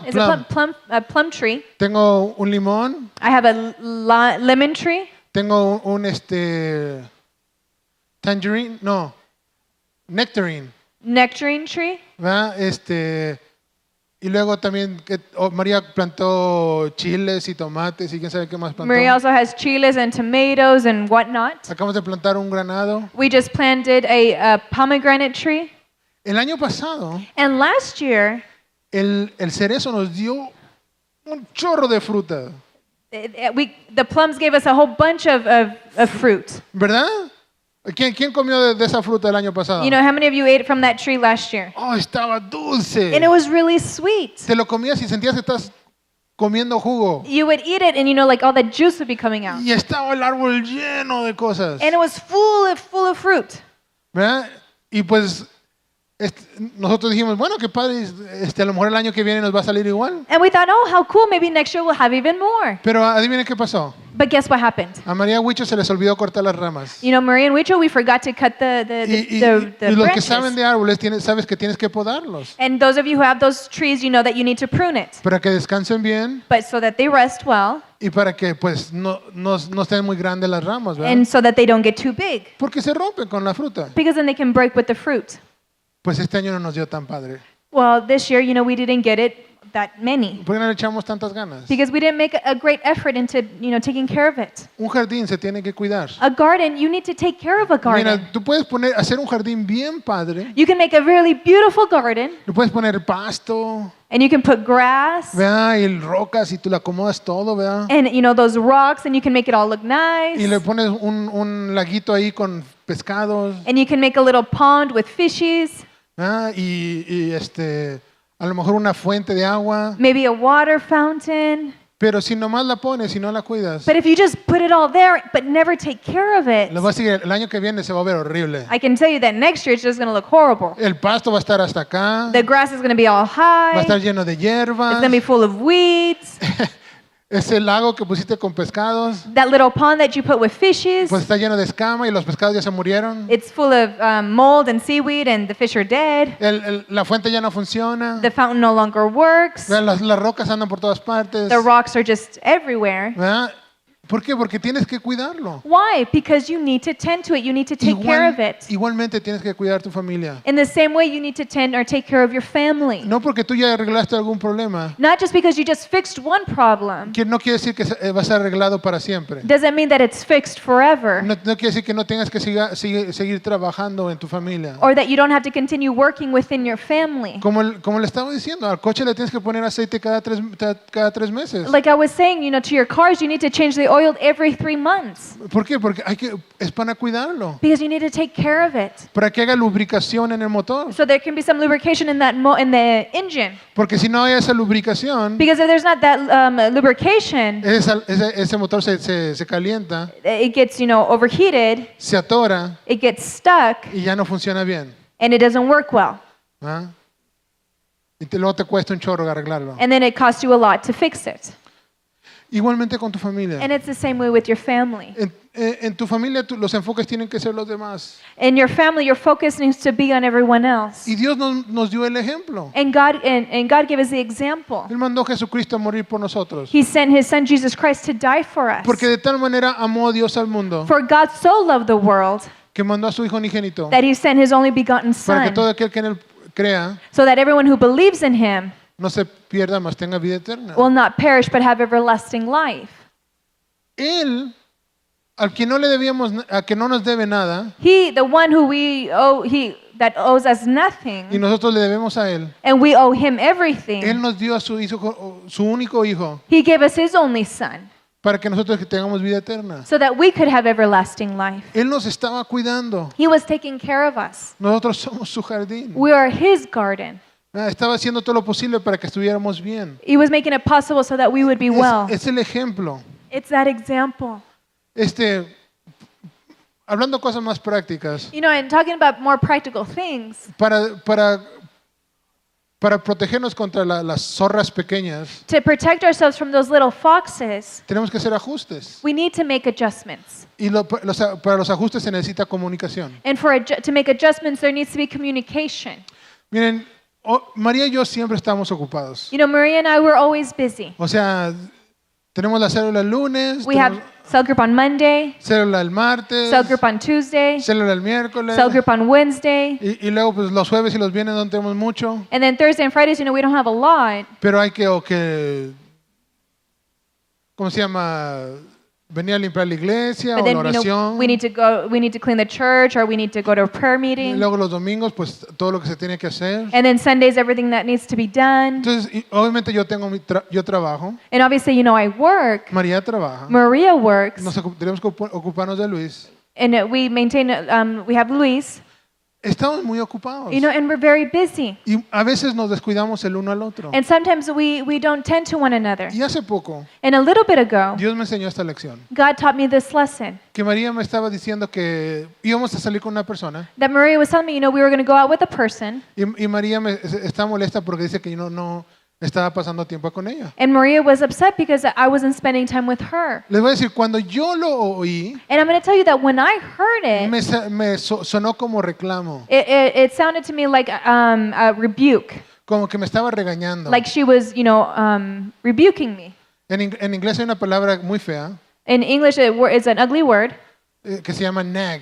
plum- is a plum tree. Tengo un limón. I have a lemon tree. Tengo un tangerine, no, nectarine, Nectarine tree. ¿verdad? Y luego también María plantó chiles y tomates y quién sabe qué más plantó. Maria also has chiles and tomatoes and whatnot. Acabamos de plantar un granado. We just planted a pomegranate tree. El año pasado, And last year, el cerezo nos dio un chorro de fruta, the plums gave us a whole bunch of fruit. ¿verdad? ¿Quién comió de esa fruta el año pasado? How many of you ate from that tree last year? Oh, estaba dulce. And it was really sweet. Te lo comías y sentías que estás comiendo jugo. You would eat it and like all the juice would be coming out. Y estaba el árbol lleno de cosas, And it was full of fruit. ¿verdad? Y pues nosotros dijimos, bueno, qué padre, a lo mejor el año que viene nos va a salir igual. And we thought, oh, how cool, maybe next year we'll have even more. Pero adivinen qué pasó. But guess what happened? A María Huicho se les olvidó cortar las ramas. Maria and Wicho, we forgot to cut the Y los que saben branches. de árboles, sabes que tienes que podarlos And those of you who have those trees, you know that you need to prune it. para que descansen bien But so that they rest well y para que pues no estén muy grandes las ramas, ¿verdad? and so that they don't get too big. Porque se rompen con la fruta. Because then they can break with the fruit. Pues este año no nos dio tan padre. Well, this year, we didn't get it that many. ¿Por qué no le echamos tantas ganas? Because we didn't make a great effort into, taking care of it. Un jardín se tiene que cuidar. A garden, you need to take care of a garden. Mira, tú puedes hacer un jardín bien padre. You can make a really beautiful garden, Le puedes poner pasto, and you can put grass, ¿verdad? Y rocas y tú le acomodas todo, ¿verdad? and those rocks, and you can make it all look nice. Y le pones un laguito ahí con pescados, And you can make a little pond with fishies, ¿verdad? Y a lo mejor una fuente de agua. maybe a water fountain. Pero si nomás la pones y no la cuidas, But if you just put it all there but never take care of it, lo vas a seguir, el año que viene se va a ver horrible. I can tell you that next year it's just going to look horrible. El pasto va a estar hasta acá, The grass is going to be all va a high. estar lleno de It's hierbas. going to be full of weeds. Ese lago que pusiste con pescados, That little pond that you put with fishes, pues está lleno de escama y los pescados ya se murieron. it's full of mold and seaweed and the fish are dead. La fuente ya no funciona. The fountain no longer works. Las rocas andan por todas partes. The rocks are just everywhere. ¿Verdad? ¿Por qué? Porque tienes que cuidarlo. Why? Because you need to tend to it. You need to take care of it. Igualmente tienes que cuidar tu familia. In the same way, you need to tend or take care of your family. No porque tú ya arreglaste algún problema, Not just because you just fixed one problem. que no quiere decir que va a ser arreglado para siempre. Doesn't mean that it's fixed forever. No quiere decir que no tengas que seguir trabajando en tu familia. Or that you don't have to continue working within your family. Como le estaba diciendo, al coche le tienes que poner aceite cada tres meses. Like I was saying, to your cars, you need to change the oil every 3 months. ¿Por qué? Porque es para cuidarlo. Because you need to take care of it. Para que haga lubricación en el motor. So there can be some lubrication in in the engine. Porque si no hay esa lubricación, Because if there's not that lubrication, ese motor se calienta, it gets, overheated, se atora it gets stuck, y ya no funciona bien. and it doesn't work well. ¿Ah? Y luego te cuesta un chorro arreglarlo. And then it costs you a lot to fix it. Igualmente con tu familia. And it's the same way with your family. En tu familia los enfoques tienen que ser los demás. In your family, your focus needs to be on everyone else. Y Dios nos dio el ejemplo. And God gave us the example. Él mandó a Jesucristo a morir por nosotros. He sent His Son Jesus Christ to die for us. Porque de tal manera amó Dios al mundo For God so loved the world que mandó a su Hijo unigénito that He sent His only begotten para que Son, todo aquel que en él crea so that everyone who believes in Him no se pierda, mas tenga vida eterna. will not perish but have everlasting life. Él, al que no le debíamos, a que no nos debe nada, He, the one who we owe, that owes us y nothing, nosotros le debemos a él. and we owe Him Él everything. nos dio a su único hijo He gave us His only Son, para que nosotros que tengamos vida eterna. so that we could have everlasting life. Él nos estaba cuidando. He was taking care of us. Nosotros somos su jardín. We are His garden. Estaba haciendo todo lo posible para que estuviéramos bien. He was making it possible so that we would be well. Es el ejemplo. It's that example. Hablando cosas más prácticas, And talking about more practical things, para protegernos contra las zorras pequeñas, to protect ourselves from those little foxes, tenemos que hacer ajustes. we need to make adjustments. Y para los ajustes se necesita comunicación. And to make adjustments, there needs to be communication. Miren, María y yo siempre estamos ocupados. Maria and I were always busy. O sea, tenemos la célula el lunes, We have cell group on Monday, célula el martes, cell group on Tuesday, célula el miércoles, cell group on Wednesday, y luego pues los jueves y los viernes no tenemos mucho, and then Thursday and Fridays, we don't have a lot. pero hay que ¿cómo se llama? Venir a limpiar la iglesia But o then, la oración. we need to clean the church, or we need to go to a prayer Y meeting. luego los domingos, pues todo lo que se tiene que hacer. And then Sundays, everything that needs to be done. Entonces, obviamente yo trabajo, And obviously, I work. María trabaja, Maria works. tenemos que ocuparnos de Luis. And we maintain, we have Luis. Estamos muy ocupados. And we're very busy. Y a veces nos descuidamos el uno al otro. And sometimes we don't tend to one another. Y hace poco, And a little bit ago, Dios me enseñó esta lección. God taught me this lesson. Que María me estaba diciendo que íbamos a salir con una persona. That Maria was telling me, we were going to go out with a person. Y María está molesta porque dice que yo no estaba pasando tiempo con ella. And Maria was upset because I wasn't spending time with her. Les voy a decir, cuando yo lo oí, And I'm going to tell you that when I heard it, me sonó como reclamo, it sounded to me like a rebuke. como que me estaba regañando. Like she was, rebuking me. En inglés hay una palabra muy fea In English, it's an ugly word. que se llama nag.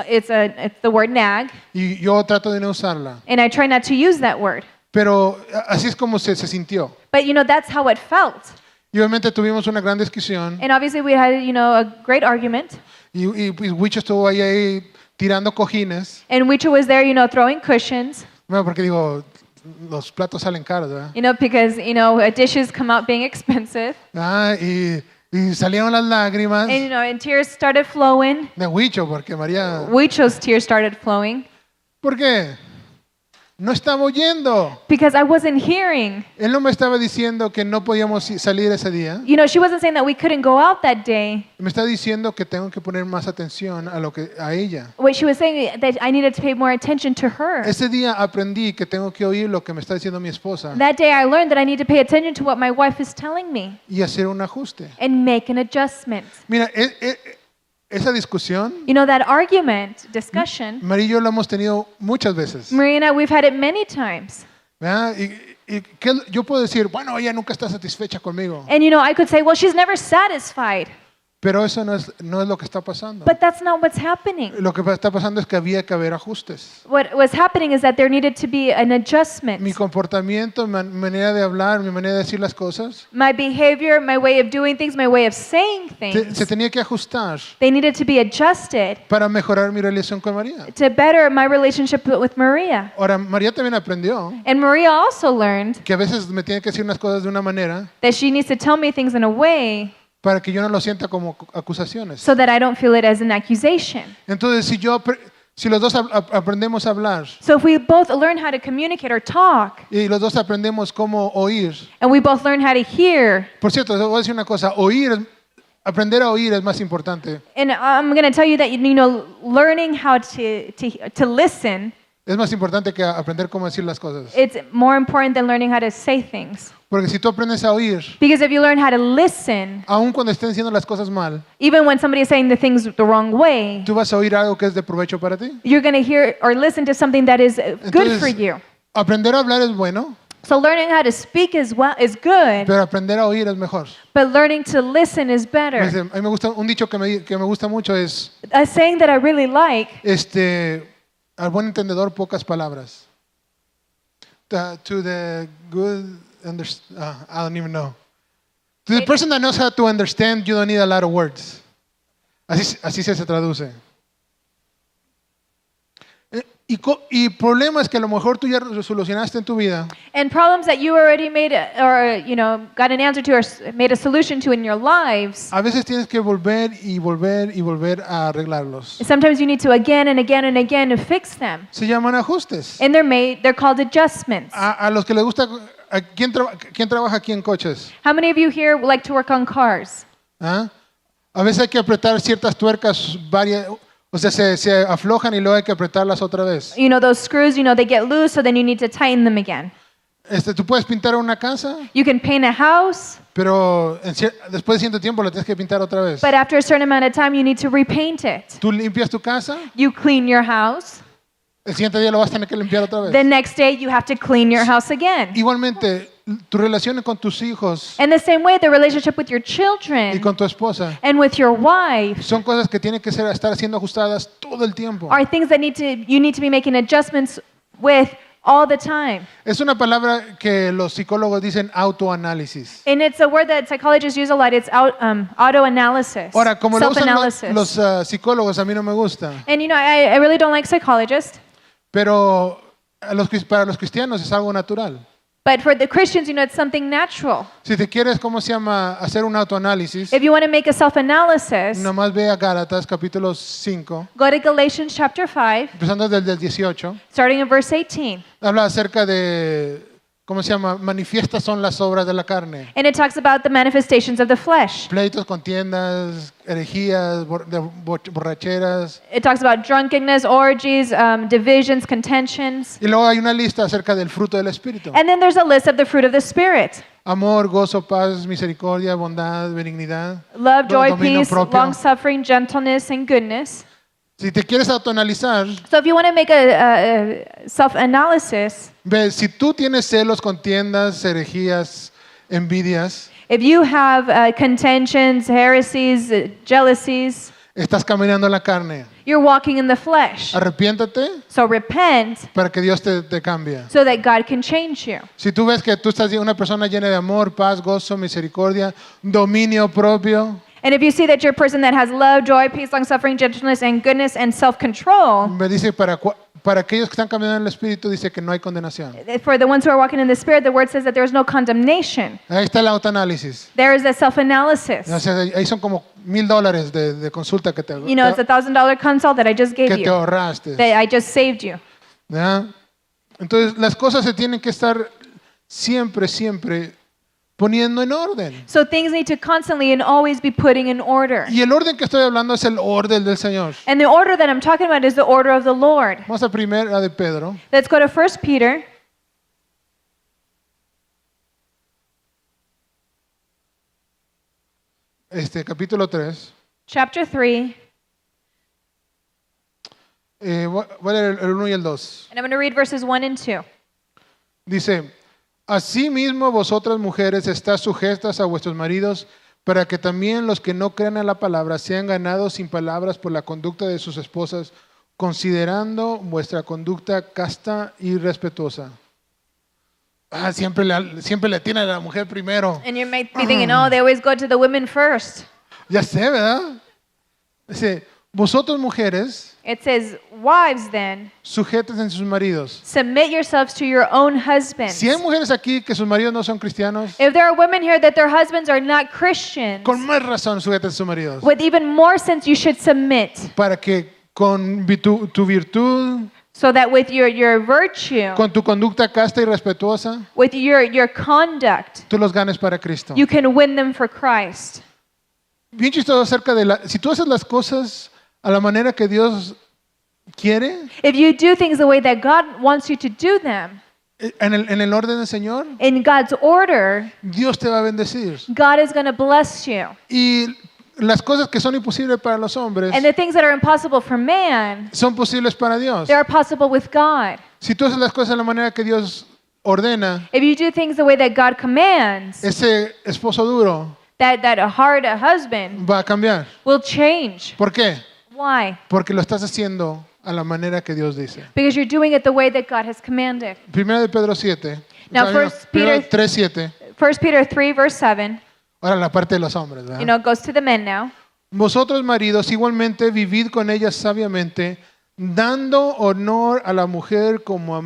It's the word nag. Y yo trato de no usarla. And I try not to use that word. Pero así es como se sintió. But that's how it felt. Y obviamente tuvimos una gran discusión. And obviously we had, a great argument. Y Wicho estuvo ahí tirando cojines. And Wicho was there, throwing cushions. Bueno, porque digo, los platos salen caros, ¿verdad? Because, dishes come out being expensive. Y salieron las lágrimas And, and tears started flowing. de Wicho, porque María... Wicho's tears started flowing. ¿Por qué? no estaba oyendo. because I wasn't hearing. Él no me estaba diciendo que no podíamos salir ese día. You know, she wasn't saying that we couldn't go out that day. Me está diciendo que tengo que poner más atención a ella. What she was saying that I needed to pay more attention to her. Ese día aprendí que tengo que oír lo que me está diciendo mi esposa That day I learned that I need to pay attention to what my wife is telling me y hacer un ajuste. and make an adjustment. Mira, esa discusión, You know, that argument, discussion, María y yo la hemos tenido muchas veces. Maria and I, we've had it many times. ¿Verdad? Y yo puedo decir, bueno, ella nunca está satisfecha conmigo. And you know, I could say, well, she's never satisfied. Pero eso no es lo que está pasando. But that's not what's happening. Lo que está pasando es que había que haber ajustes. What was happening is that there needed to be an adjustment. Mi comportamiento, mi manera de hablar, mi manera de decir las cosas, My behavior, my way of doing things, my way of saying things, se tenía que ajustar they needed to be adjusted para mejorar mi relación con María. to better my relationship with Maria. Ahora, María también aprendió And Maria also learned que a veces me tiene que decir unas cosas de una manera that she needs to tell me things in a way para que yo no lo sienta como acusaciones. so that I don't feel it as an accusation. Entonces, si los dos aprendemos a hablar So if we both learn how to communicate or talk, y los dos aprendemos cómo oír, and we both learn how to hear, por cierto, te voy a decir una cosa, aprender a oír es más importante. and I'm going to tell you that, you know, learning how to listen, Es más importante que aprender cómo decir las cosas. it's more important than learning how to say things. Porque si tú aprendes a oír, Because if you learn how to listen, aun cuando estén diciendo las cosas mal, even when somebody is saying the things the wrong way, tú vas a oír algo que es de provecho para ti. you're going to hear or listen to something that is good for you. Aprender a hablar es bueno, So learning how to speak is good, pero aprender a oír es mejor. but learning to listen is better. A mí me gusta un dicho que me gusta mucho es A saying that I really like, al buen entendedor pocas palabras. To the good I don't even know. To the person that knows how to understand, you don't need a lot of words. Así se traduce. Y problemas que a lo mejor tú ya resolucionaste en tu vida, and problems that you already made or you know got an answer to or made a solution to in your lives, a veces tienes que volver y volver a arreglarlos. sometimes you need to again and again and again to fix them. Se llaman ajustes. And they're called adjustments. A los que les gusta, ¿quién trabaja aquí en coches? How many of you here like to work on cars? ¿Ah? A veces hay que apretar ciertas tuercas, o sea, se aflojan y luego hay que apretarlas otra vez. You know, those screws, you know, they get loose, so then you need to tighten them again. Tú puedes pintar una casa, You can paint a house, pero después de cierto tiempo la tienes que pintar otra vez. but after a certain amount of time, you need to repaint it. Tú limpias tu casa, You clean your house. el siguiente día lo vas a tener que limpiar otra The vez. next day, you have to clean your house again. Igualmente, tu relación con tus hijos And the same way, the relationship with your y children con tu esposa and with your wife son cosas que tienen que estar siendo ajustadas todo el tiempo. are things that you need to be making adjustments with all the time. Es una palabra que los psicólogos dicen autoanálisis. And it's a word that psychologists use a lot. It's auto-analysis, Ahora, como lo usan self-analysis. los psicólogos, a mí no me gusta. And you know, I really don't like psychologists. Pero para los cristianos es algo natural. But for the Christians, you know, it's something natural. Si te quieres, ¿cómo se llama? Hacer un autoanálisis, If you want to make a self-analysis, nomás ve a Gálatas capítulo 5, go to Galatians chapter 5, empezando desde el 18. starting in verse 18. Habla acerca de, ¿cómo se llama? Manifiestas son las obras de la carne. And it talks about the manifestations of the flesh. Pleitos, contiendas, herejías, borracheras. It talks about drunkenness, orgies, divisions, contentions. Y luego hay una lista acerca del fruto del Espíritu. And then there's a list of the fruit of the Spirit. Amor, gozo, paz, misericordia, bondad, benignidad, Love, joy, dominio peace, propio. long-suffering, gentleness, and goodness. Si te quieres autoanalizar, So if you want to make a self-analysis, ve, si tú tienes celos, contiendas, herejías, envidias, if you have contentions, heresies, jealousies, estás caminando en la carne. you're walking in the flesh. Arrepiéntate So repent para que Dios te cambie. so that God can change you. Si tú ves que tú estás una persona llena de amor, paz, gozo, misericordia, dominio propio, And if you see that you're a person that has love, joy, peace, long-suffering, gentleness, and goodness, and self-control, me dice para aquellos que están caminando en el Espíritu dice que no hay condenación. for the ones who are walking in the Spirit, the word says that there is no condemnation. Ahí está el autoanálisis. There is a self-analysis. O sea, ahí son como $1,000 de consulta que You know, it's a $1,000 consult that I just gave que te you, ahorraste. that I just saved you. ¿Verdad? Entonces las cosas se tienen que estar siempre poniendo en orden. So things need to constantly and always be putting in order. Y el orden que estoy hablando es el orden del Señor. And the order that I'm talking about is the order of the Lord. Vamos a primera de Pedro. Let's go to 1 Peter Capítulo 3. chapter 3, Voy a leer el 1 y el 2. and I'm going to read verses 1 and 2. Dice, asimismo vosotras mujeres estás sujetas a vuestros maridos, para que también los que no crean en la palabra sean ganados sin palabras por la conducta de sus esposas, considerando vuestra conducta casta y respetuosa. Siempre le tiene a la mujer primero. And you might be thinking, oh, they always go to the women first. Ya sé, ¿verdad? Dice, vosotros mujeres, It says, wives then, sujetas en sus maridos. submit yourselves to your own husbands. Si hay mujeres aquí que sus maridos no son cristianos, If there are women here that their husbands are not Christians, con más razón sujetas a sus maridos. with even more sense you should submit, Para que con tu virtud, so that with your virtue, con tu conducta casta y respetuosa, with your conduct, tú los ganes para Cristo. you can win them for Christ. Bien chistoso acerca de si tú haces las cosas a la manera que Dios quiere, If you do things the way that God wants you to do them, en el orden del Señor, in God's order, Dios te va a bendecir. God is going to bless you. Y las cosas que son imposibles para los hombres And the things that are impossible for man, son posibles para Dios. they are possible with God. Si tú haces las cosas de la manera que Dios ordena, If you do things the way that God commands, ese esposo duro that a hard husband va a cambiar. will change. ¿Por qué? Why? Porque lo estás haciendo a la manera que Dios dice. Because you're doing it the way that God has commanded. Primera de Pedro 7. Now, Primera de 1 3, 7. 1 Peter 3, verse 7, Ahora la parte de los hombres, ¿verdad? it goes to the men now. Vosotros maridos igualmente vivid con ellas sabiamente, dando honor a la mujer como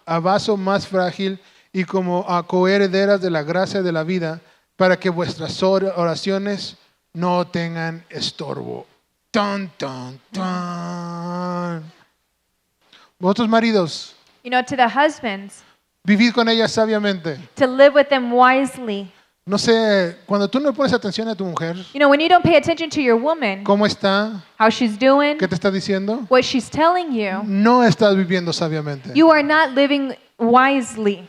a vaso más frágil y como a coherederas de la gracia de la vida, para que vuestras oraciones no tengan estorbo. Tan, tan, tan. Vosotros maridos, To the husbands, vivid con ellas sabiamente. to live with them wisely. No sé, cuando tú no pones atención a tu mujer, When you don't pay attention to your woman, ¿cómo está? how she's doing, ¿Qué te está diciendo? what she's telling you, No estás viviendo sabiamente. you are not living wisely.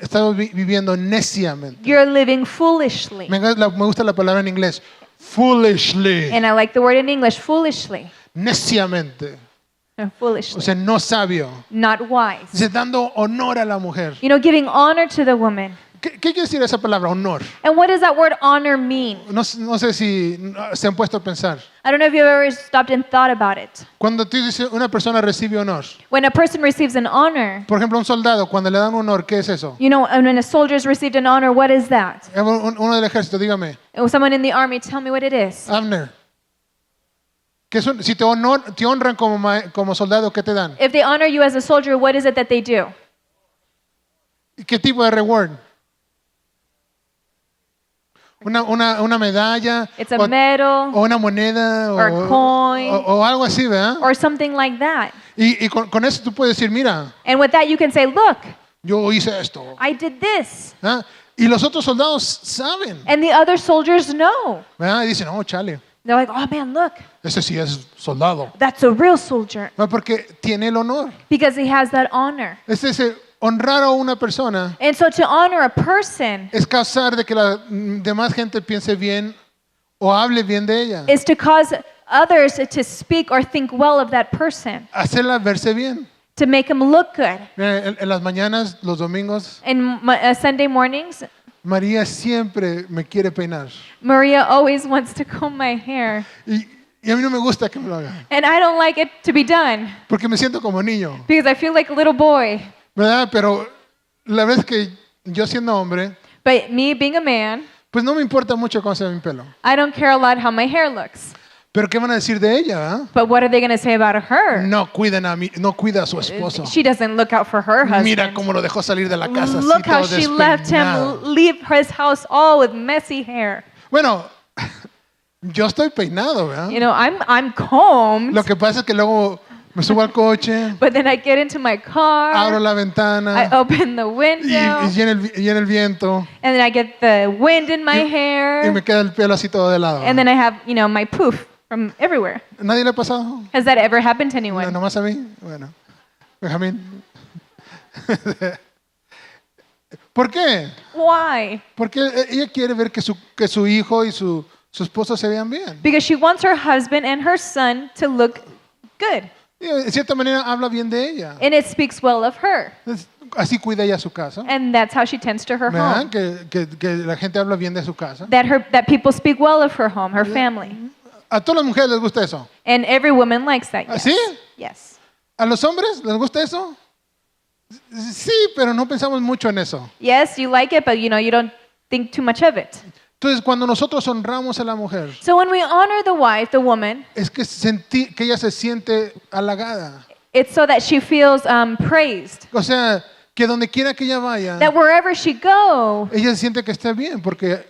Estás viviendo neciamente. You're living foolishly. Me gusta la palabra en inglés. Foolishly. And I like the word in English, foolishly. Neciamente. O Foolishly. sea, no sabio. Not wise. Dice, dando honor a la mujer. Giving honor to the woman. ¿Qué quiere decir esa palabra, honor? And what does that word honor mean? No sé si se han puesto a pensar. I don't know if you've ever stopped and thought about it. Cuando tú dices una persona recibe honor, When a person receives an honor, por ejemplo, un soldado, cuando le dan honor, ¿qué es eso? and when a soldier's recieved an honor, what is that? Uno del ejército, dígame. Someone in the army, tell me what it is. Abner. Si te honran como soldado, ¿qué te dan? If they honor you as a soldier, what is it that they do? ¿Qué tipo de reward? Una medalla It's a medal o una moneda or a coin o algo así, ¿verdad? or something like that. Y con eso tú puedes decir, mira, And with that, you can say, look, yo hice esto. I did this. ¿Ah? Y los otros soldados saben, And the other soldiers know. ¿verdad? Y dicen, oh, chale, They're like, oh man, look, ese sí es soldado. that's a real soldier. ¿No? Porque tiene el honor. Because he has that honor. Es ese honrar a una persona And so to honor a person es causar de que la demás gente piense bien o hable bien de ella. is to cause others to speak or think well of that person, Hacerla verse bien. to make him look good. En las mañanas, los domingos, And Sunday mornings, María siempre me quiere peinar. Maria always wants to comb my hair. Y a mí no me gusta que me lo haga. And I don't like it to be done Porque me siento como niño. because I feel like a little boy. ¿Verdad? Pero la vez que yo siendo hombre, But me being a man, pues no me importa mucho cómo se ve mi pelo. I don't care a lot how my hair looks. Pero ¿qué van a decir de ella? ¿verdad? But what are they going to say about her? No cuida a su esposo. She doesn't look out for her Mira husband. cómo lo dejó salir de la casa. así Look how todo she left despeinado. him leave his house all with messy hair. Bueno, yo estoy peinado, ¿verdad? I'm combed. Lo que pasa es que luego Me subo al coche, But then I get into my car, abro la I ventana open the y window, llena el viento and then I get the wind in my y hair, me queda el pelo así todo de lado. and then I have, my poof from everywhere. ¿Nadie le ha pasado? Has that ever happened to No, anyone? nomás a mí. Bueno, Benjamín. ¿Por qué? Why? Porque ella quiere ver que su hijo y su esposo se vean bien. Because she wants her husband and her son to look good. Y de cierta manera habla bien de ella. And it speaks well of her. Así cuida ella su casa. And that's how she tends to her ¿Verdad? home. Que la gente habla bien de su casa. That people speak well of her home, her family. A todas las mujeres les gusta eso. And every woman likes that. Yes. ¿Sí? Yes. ¿A los hombres les gusta eso? Sí, pero no pensamos mucho en eso. Yes, you like it, but you don't think too much of it. Entonces, cuando nosotros honramos a la mujer, So when we honor the wife, the woman, es que ella se siente halagada. it's so that she feels praised. O sea, que donde quiera que ella vaya, That wherever she go, ella siente que está bien porque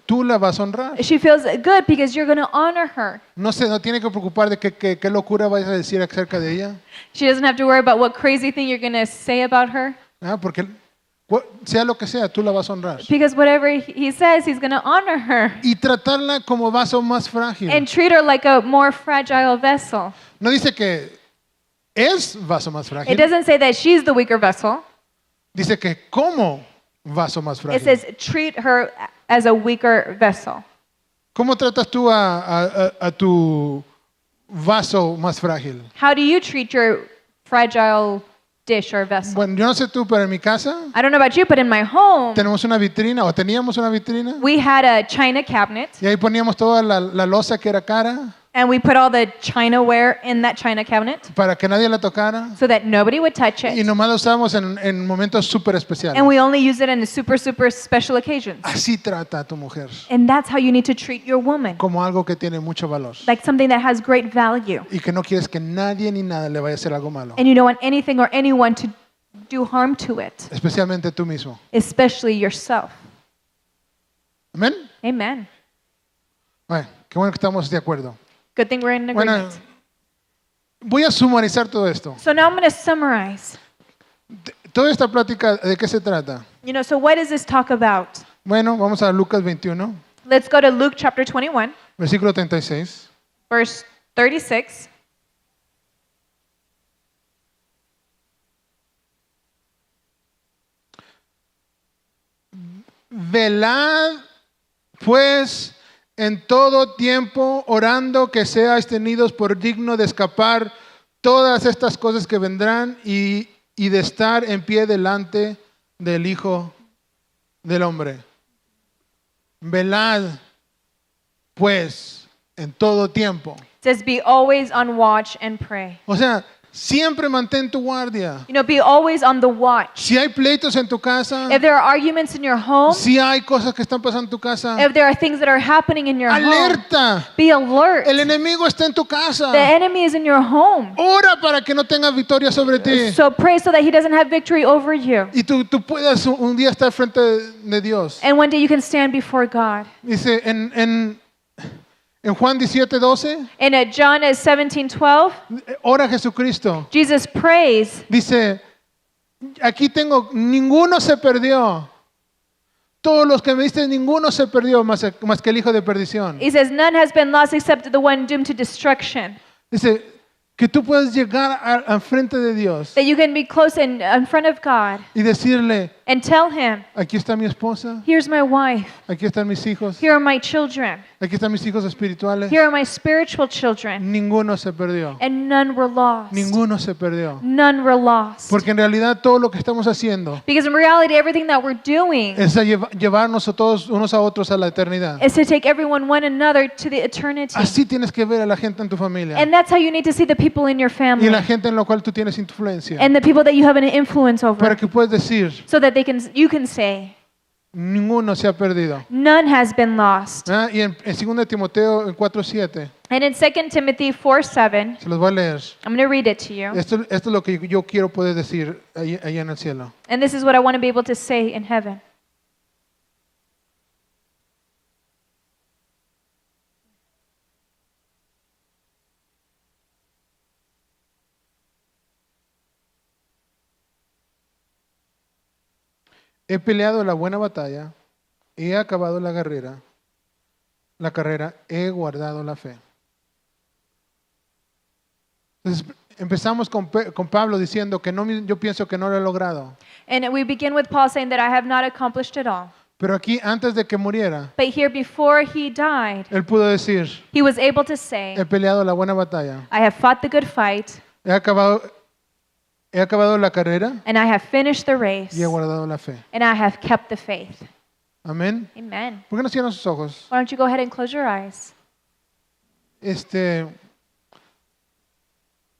tú la vas a honrar. she feels good because you're going to honor her. No tiene que preocupar de qué locura vayas a decir acerca de ella. She doesn't have to worry about what crazy thing you're going to say about her. Porque sea lo que sea, tú la vas a honrar. Because whatever he says, he's going to honor her. Y tratarla como vaso más frágil. And treat her like a more fragile vessel. No dice que es vaso más It frágil. doesn't say that she's the weaker vessel. Dice que como vaso más It frágil. says treat her as a weaker vessel. ¿Cómo tratas tú a tu vaso más frágil? How do you treat your fragile dish or vessel? Bueno, yo no sé tú, pero en mi casa I don't know about you, but in my home, tenemos una vitrina o teníamos una vitrina we had a china cabinet, y ahí poníamos toda la loza que era cara and we put all the chinaware in that china cabinet para que nadie la tocara so that nobody would touch y it. nomás la usábamos en momentos súper especiales. And we only use it in super, super special occasions. Así trata a tu mujer, And that's how you need to treat your woman, como algo que tiene mucho valor like something that has great value. y que no quieres que nadie ni nada le vaya a hacer algo malo, And you don't want anything or anyone to do harm to it, especialmente tú mismo. especially yourself. Amén. Amen. Bueno, qué bueno que estamos de acuerdo. Good thing we're in Bueno, agreement. voy a sumarizar todo esto. So now I'm going to summarize. Toda esta plática, ¿de qué se trata? So what does this talk about? Bueno, vamos a Lucas 21, Let's go to Luke chapter 21, versículo 36. verse 36. Velad, pues, en todo tiempo, orando que seáis tenidos por digno de escapar todas estas cosas que vendrán y de estar en pie delante del Hijo del Hombre. Velad, pues, en todo tiempo. It says, be always on watch and pray. O sea, siempre mantén tu guardia. Be always on the watch. Si hay pleitos en tu casa, If there are arguments in your home, si hay cosas que están pasando en tu casa, if there are things that are happening in your home, alerta. be alert. El enemigo está en tu casa. The enemy is in your home. Ora para que no tenga victoria sobre ti. So pray so that he doesn't have victory over you. Y tú puedas un día estar frente de Dios. And one day you can stand before God. Dice en Juan 17:12, In John 17:12, ora a Jesucristo. Jesus prays. Dice, aquí tengo, ninguno se perdió. Todos los que me diste, ninguno se perdió más que el hijo de perdición. He says, none has been lost except the one doomed to destruction. Dice, que tú puedas llegar al frente de Dios That you can be close in front of God y decirle, and tell him, aquí está mi esposa, here's my wife, aquí están mis hijos, here are my children, aquí están mis hijos espirituales. here are my spiritual children, Ninguno se perdió. and none were lost. Ninguno se perdió. None were lost. Porque en realidad todo lo que estamos haciendo Because in reality, everything that we're doing es llevarnos a todos unos a otros a la eternidad. is to take everyone one another to the eternity. Así tienes que ver a la gente en tu familia And that's how you need to see the people in your y family la gente en la cual tú tienes influencia and the people that you have an influence para over, que puedas decir, so that you can say, ninguno se ha perdido. none has been lost. Y en 2 Timoteo 4:7, And in 2 Timothy 4:7, se los voy a leer. I'm going to read it to you. Esto es lo que yo quiero poder decir allá en el cielo. And this is what I want to be able to say in heaven. he peleado la buena batalla, he acabado la carrera, he guardado la fe. Entonces, empezamos con Pablo diciendo que yo pienso que no lo he logrado. And we begin with Paul saying that I have not accomplished it all. Pero aquí, antes de que muriera, But here, before he died, él pudo decir, he was able to say, he peleado la buena batalla, I have fought the good fight, he acabado la carrera and I have finished the race, y he guardado la fe. and I have kept the faith. Amén. Amen. ¿Por qué no cierran sus ojos? Why don't you go ahead and close your eyes?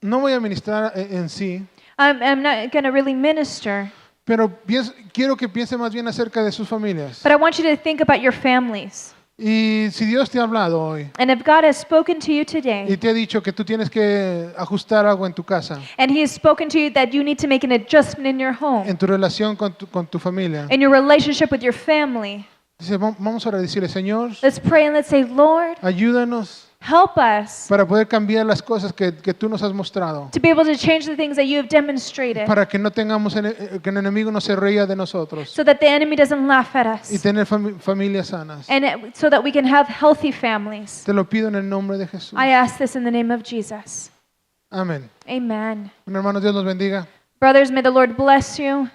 No voy a ministrar en sí, I'm not going to really minister, pero quiero que piense más bien acerca de sus familias. but I want you to think about your families. Y si Dios te ha hablado hoy And if God has spoken to you y today, te ha dicho que tú tienes que ajustar algo en tu casa, and He has spoken to you that you need to make an adjustment in your home, en tu relación con tu familia, in your relationship with your family, dice, vamos a orar y decirle, Señor, let's pray and let's say, Lord, ayúdanos help us para poder cambiar las cosas que tú nos has mostrado, to be able to change the things that you have demonstrated, para que no tengamos que el enemigo no se ría de nosotros so that the enemy doesn't laugh at y us, tener familias sanas. and so that we can have healthy families. Te lo pido en el nombre de Jesús. I ask this in the name of Jesus. Amén. Amen. Bueno, hermanos, Dios nos bendiga. Brothers, may the Lord bless you.